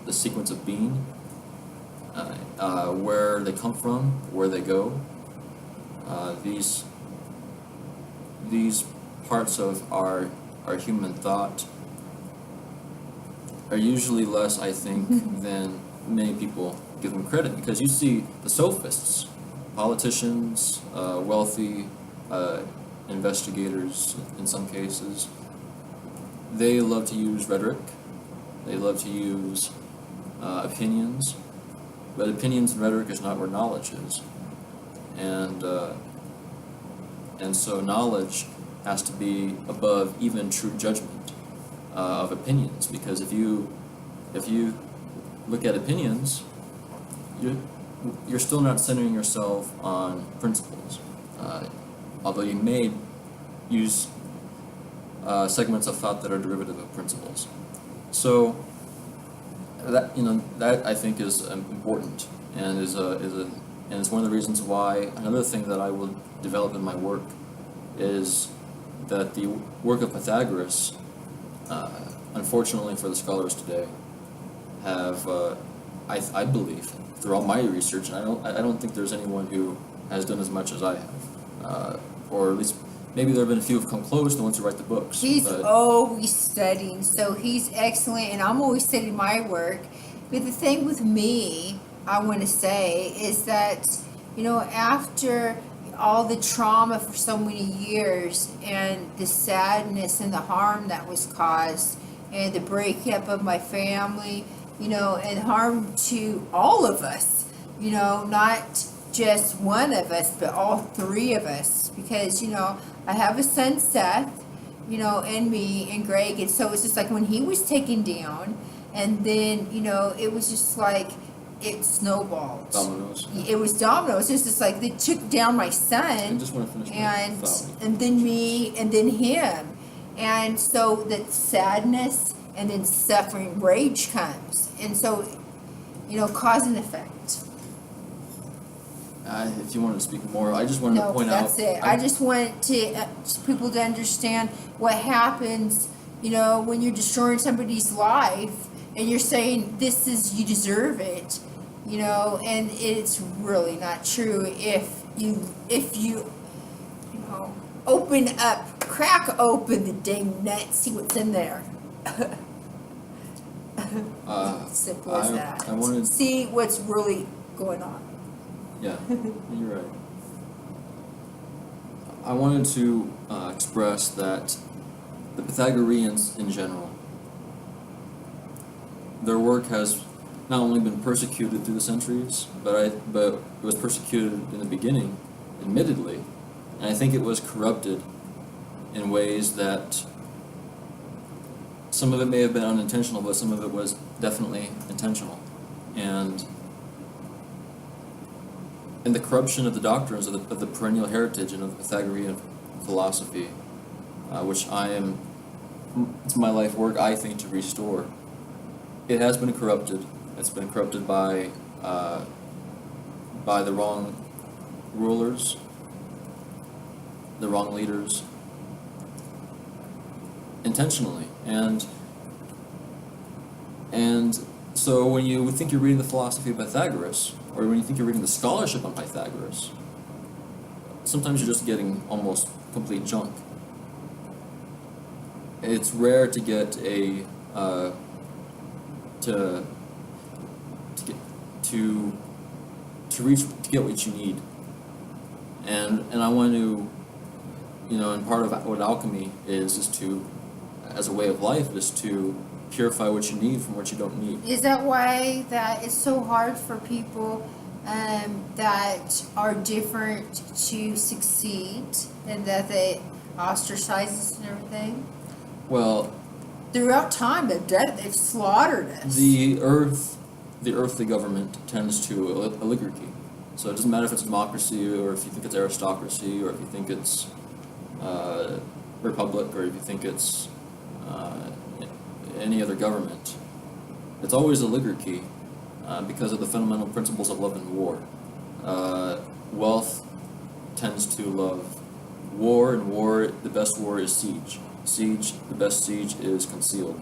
the sequence of being, where they come from, where they go. These parts of our human thought are usually less, I think, than many people give them credit, because you see the sophists, politicians, wealthy investigators in some cases, they love to use rhetoric, they love to use opinions, But opinions and rhetoric is not where knowledge is. And so knowledge has to be above even true judgment of opinions, because if you look at opinions, you're still not centering yourself on principles, although you may use segments of thought that are derivative of principles. So that I think is important, and and it's one of the reasons why another thing that I will develop in my work is that the work of Pythagoras, unfortunately for the scholars today, have I believe through all my research, and I don't think there's anyone who has done as much as I have, or at least maybe there have been a few who've come close, the ones who write the books. He's always studying, so he's excellent, and I'm always studying my work. But the thing with me, I want to say, is that, after all the trauma for so many years, and the sadness and the harm that was caused, and the breakup of my family, and harm to all of us, not just one of us, but all three of us, because, I have a son, Seth, and me and Greg, and so it's just like when he was taken down, and then, it was just like, it snowballed. Dominoes. It was dominoes. It's just like they took down my son, I just want to finish and then me, and then him, and so that sadness and then suffering, rage comes, and so, cause and effect. If you wanted to speak more, I just wanted to point out. No, that's it. I just want people to understand what happens, when you're destroying somebody's life, and you're saying you deserve it, and it's really not true. If you crack open the dang nut, see what's in there. Simple as that. See what's really going on. Yeah, you're right. I wanted to express that the Pythagoreans in general, their work has not only been persecuted through the centuries, but it was persecuted in the beginning, admittedly, and I think it was corrupted in ways that some of it may have been unintentional, but some of it was definitely intentional, and the corruption of the doctrines of the perennial heritage and of the Pythagorean philosophy, which it's my life work, I think, to restore. It has been corrupted. It's been corrupted by the wrong rulers, the wrong leaders, intentionally. And so when you think you're reading the philosophy of Pythagoras, or when you think you're reading the scholarship on Pythagoras, sometimes you're just getting almost complete junk. It's rare to get to get what you need, and I want to, and part of what alchemy is to, as a way of life, is to purify what you need from what you don't need. Is that why that it's so hard for people that are different to succeed, and that they ostracize us and everything? Well, throughout time, they've slaughtered us. The earthly government tends to oligarchy. So it doesn't matter if it's democracy, or if you think it's aristocracy, or if you think it's republic, or if you think it's any other government. It's always oligarchy because of the fundamental principles of love and war. Wealth tends to love war, and war, the best war is siege. The best siege is concealed.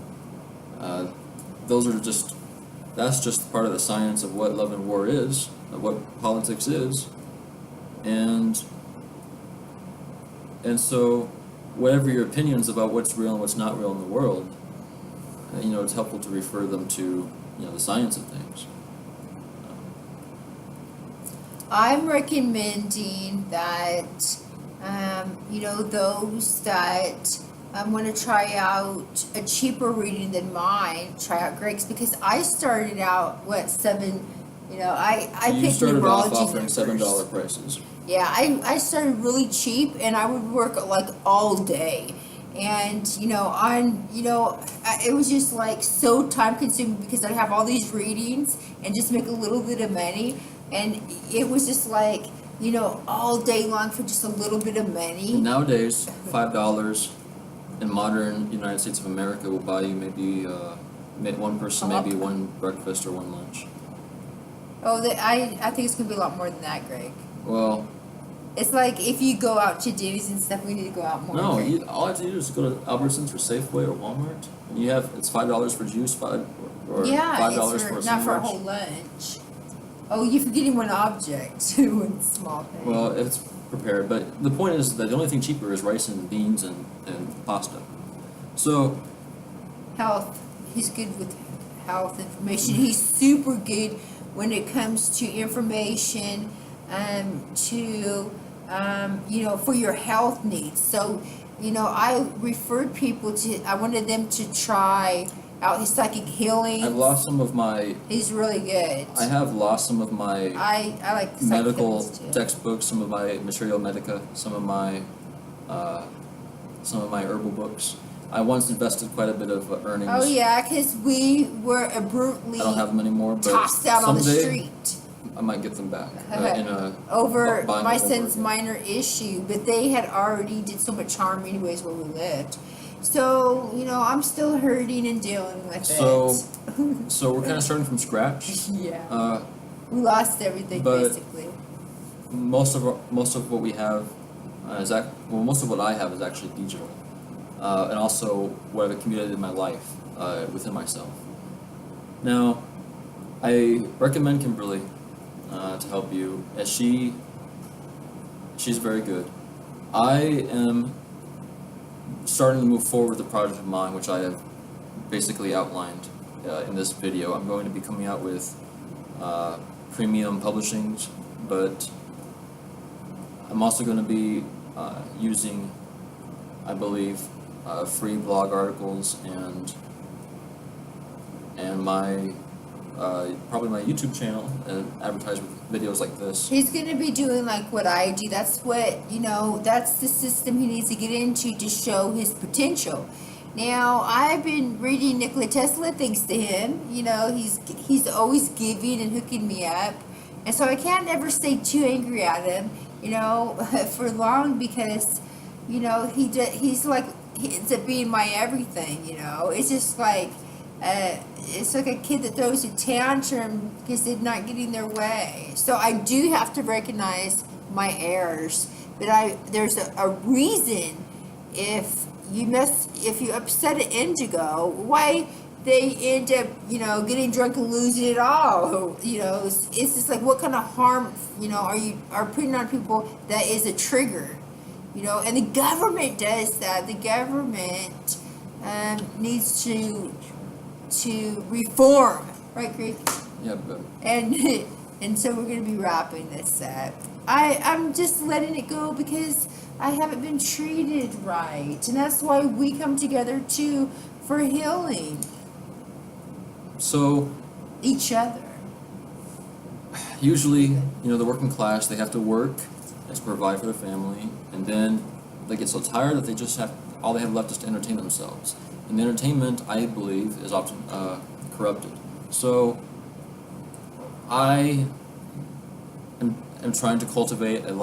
That's just part of the science of what love and war is, of what politics is, and so whatever your opinions about what's real and what's not real in the world, it's helpful to refer them to, the science of things. I'm recommending that, those that want to try out a cheaper reading than mine, try out Greg's, because I started out, You know, I You picked started off neurology offering first. $7 prices. Yeah, I started really cheap, and I would work like all day, and it was just like so time consuming because I'd have all these readings and just make a little bit of money, and it was just like all day long for just a little bit of money. And nowadays, $5 in modern United States of America will buy you maybe one person maybe one breakfast or one lunch. Oh, I think it's gonna be a lot more than that, Greg. Well, It's like if you go out to Denny's and stuff, we need to go out more. no, Greg. all I have to do is go to Albertsons or Safeway or Walmart, and it's $5 for juice, Yeah, $5 it's for a not for a sandwich. whole lunch. Oh, you're forgetting one object, one small thing. Well, it's prepared, but the point is that the only thing cheaper is rice and beans and pasta. So, Health. He's good with health information. He's super good when it comes to information, for your health needs. So, I referred people I wanted them to try out his psychic healing. I've lost some of my. He's really good. I have lost some of my I like psychic medical healings too. textbooks, some of my material medica, some of my herbal books. I once invested quite a bit of earnings. Oh yeah, because we were abruptly I don't have them anymore, but tossed out on the someday street I might get them back in a over buying my them son's over again. minor issue, but they had already did so much harm anyways where we lived. So I'm still hurting and dealing with it. So we're kind of starting from scratch. Yeah, we lost everything but basically. Most of what we have most of what I have is actually digital, and also what I've accumulated in my life within myself. Now, I recommend Kimberly to help you, as she's very good. I am starting to move forward with a project of mine, which I have basically outlined in this video. I'm going to be coming out with premium publishings, but I'm also going to be using, I believe, free blog articles and my probably my YouTube channel and advertise with videos like this. He's gonna be doing like what I do. That's what that's the system he needs to get into to show his potential. Now I've been reading Nikola Tesla thanks to him. He's always giving and hooking me up, and so I can't ever stay too angry at him. For long because he's like he ends up being my everything. It's just like. It's like a kid that throws a tantrum because they're not getting their way. So I do have to recognize my errors, but there's a reason if you upset an indigo, why they end up getting drunk and losing it all. It's just like what kind of harm are putting on people that is a trigger, and the government does that. The government needs to reform, right, Greg? Yeah, but And so we're gonna be wrapping this up. I'm just letting it go because I haven't been treated right, and that's why we come together too for healing so each other. usually, the working class, they have to work, they have to provide for their family, and then they get so tired that all they have left is to entertain themselves. And the entertainment, I believe, is often corrupted. So I am trying to cultivate a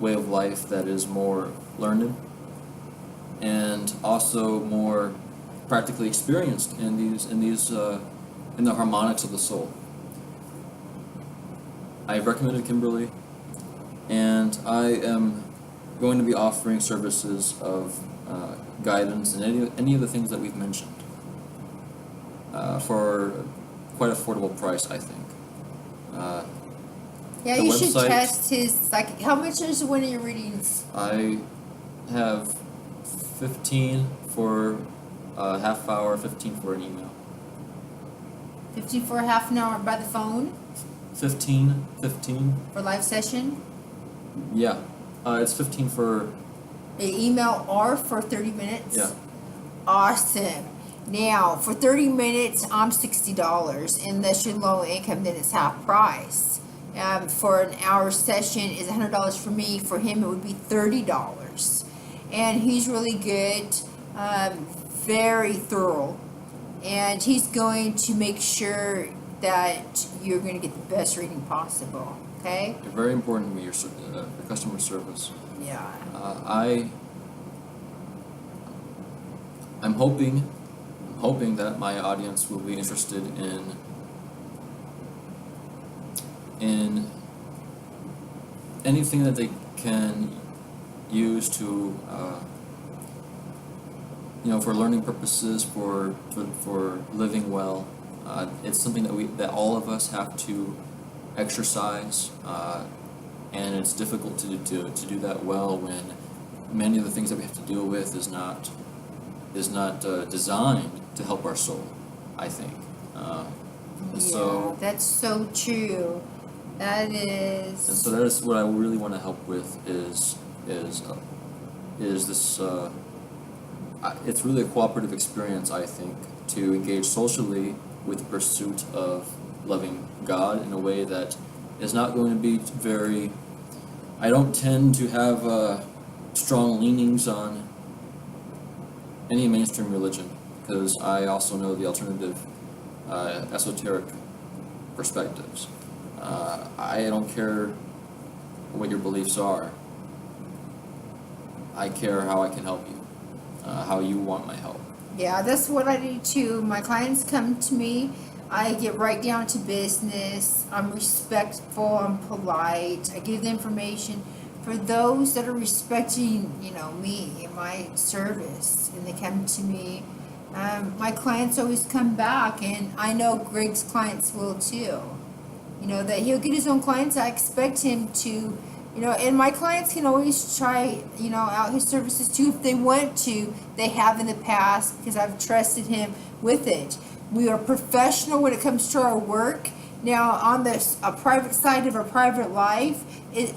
way of life that is more learned and also more practically experienced in the harmonics of the soul. I've recommended Kimberly, and I am going to be offering services of guidance and any of the things that we've mentioned for quite affordable price, I think. Yeah, the you should website- test his psychic. How much is one of your readings? I have 15 for a half hour, 15 for an email. 50 for a half an hour by the phone 15, for live session, yeah. It's 15 for, an email, or for 30 minutes. yeah. Awesome. Now, for 30 minutes, I'm $60, unless you're low income, then it's half price. For an hour session is $100 for me. For him, it would be $30. And he's really good, very thorough. And he's going to make sure that you're going to get the best reading possible. Okay? You're very important to me, your customer service. Yeah. I'm hoping that my audience will be interested in anything that they can use to for learning purposes, for living well. It's something that all of us have to exercise, and it's difficult to do that well when many of the things that we have to deal with is not designed to help our soul, I think. So that's so true. That is. And so that is what I really want to help with is this. It's really a cooperative experience, I think, to engage socially with the pursuit of loving God in a way that is not going to be very. I don't tend to have strong leanings on any mainstream religion, because I also know the alternative esoteric perspectives. I don't care what your beliefs are. I care how I can help you, how you want my help. Yeah, that's what I do too. My clients come to me, I get right down to business. I'm respectful, I'm polite. I give the information. For those that are respecting, me and my service, and they come to me, my clients always come back, and I know Greg's clients will too. That he'll get his own clients. I expect him to, and my clients can always try, out his services too if they want to. They have in the past, because I've trusted him with it. We are professional when it comes to our work. Now, on a private side of a private life,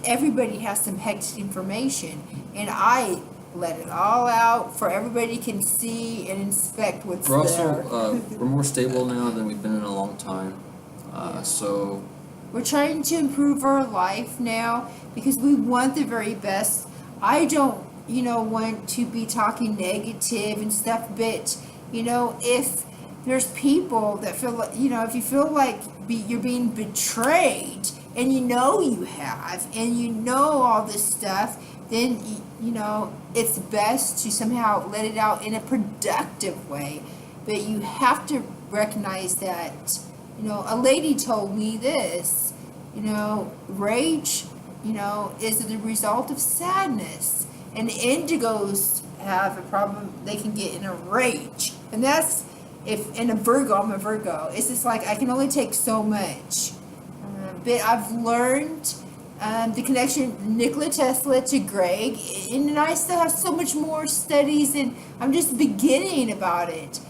everybody has some hectic information, and I let it all out for everybody can see and inspect what's We're there. also we're more stable now than we've been in a long time, so we're trying to improve our life now because we want the very best. I don't, want to be talking negative and stuff, but if there's people that feel like, if you feel like you're being betrayed, and you have, and all this stuff, then it's best to somehow let it out in a productive way. But you have to recognize that, a lady told me this, rage, is the result of sadness. And indigos have a problem, they can get in a rage. And that's, if in a Virgo, I'm a Virgo, it's just like I can only take so much. But I've learned the connection Nikola Tesla to Greg, and I still have so much more studies, and I'm just beginning about it.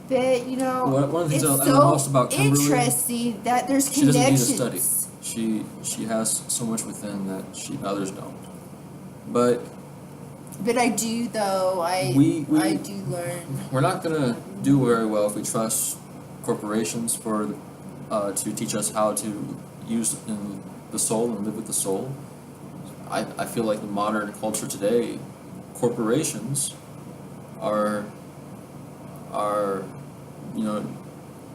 But one of the things it's I know most about Kimberly, interesting that there's she doesn't need connections. to study. She has so much within that others don't. But I do though. I do learn. We're not gonna do very well if we trust corporations to teach us how to use in the soul and live with the soul. I feel like the modern culture today, corporations are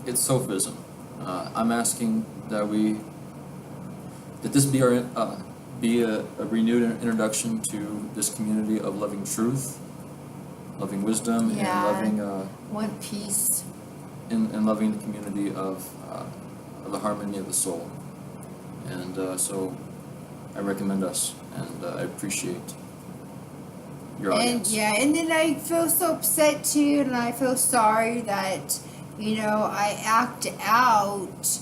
it's sophism. I'm asking that this be a renewed introduction to this community of loving truth, loving wisdom, and loving one piece, and loving the community of the harmony of the soul. And so I recommend us, and I appreciate your audience. And then I feel so upset too, and I feel sorry that I act out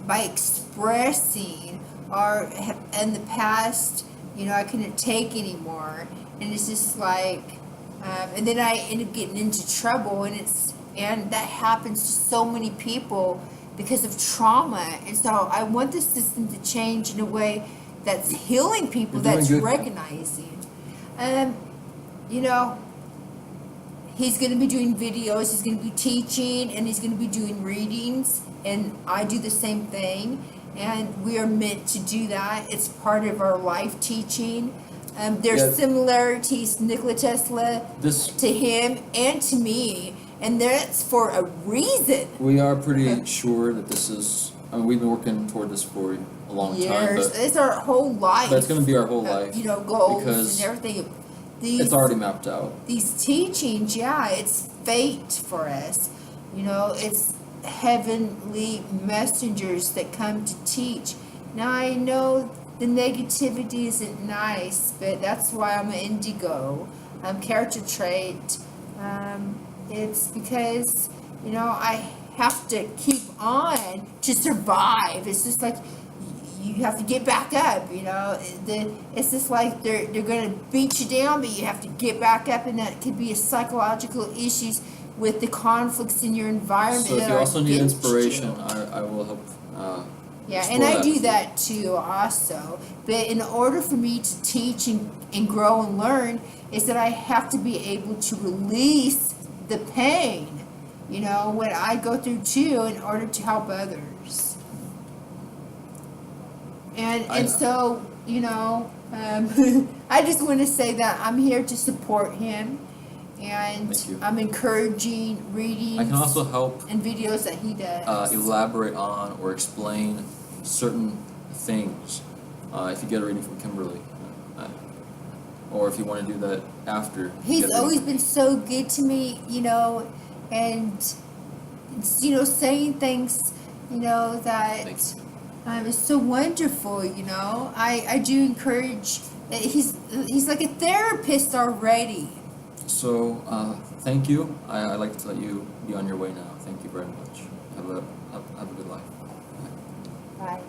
by expressing, or in the past I couldn't take anymore, and it's just like and then I end up getting into trouble, and that happens to so many people because of trauma. And so I want the system to change in a way that's healing people, that's recognizing. He's going to be doing videos, he's going to be teaching, and he's going to be doing readings, and I do the same thing, and we are meant to do that. It's part of our life teaching. There's Yeah. similarities, Nikola Tesla, to him and to me, and that's for a reason. We are pretty sure that this is, I mean, we've been working toward this for a long time, Years. but It's our whole life. it's going to be our whole life. You know, goals because and everything. it's already mapped out. These teachings, yeah, it's fate for us. You know, it's heavenly messengers that come to teach. Now I know the negativity isn't nice, but that's why I'm an indigo. Character trait. It's because, you know, I have to keep on to survive. It's just like you have to get back up, you know. It's just like they're going to beat you down, but you have to get back up, and that could be a psychological issues with the conflicts in your environment. So if that you are also need against inspiration, you. I will help. Yeah, explore and I that do with you. that too also. But in order for me to teach and grow and learn, is that I have to be able to release the pain, you know, what I go through too, in order to help others. And so, you know, I just want to say that I'm here to support him, and Thank you. I'm encouraging readings I can also help and videos that he does. elaborate on or explain certain things if you get a reading from Kimberly. Or if you want to do that after. you He's get a always reading. been so good to me, you know, and, you know, saying things, you know, that Thank you. is so wonderful, you know. I do encourage, he's like a therapist already. So, thank you. I'd like to let you be on your way now. Thank you very much. Have a good life. Bye.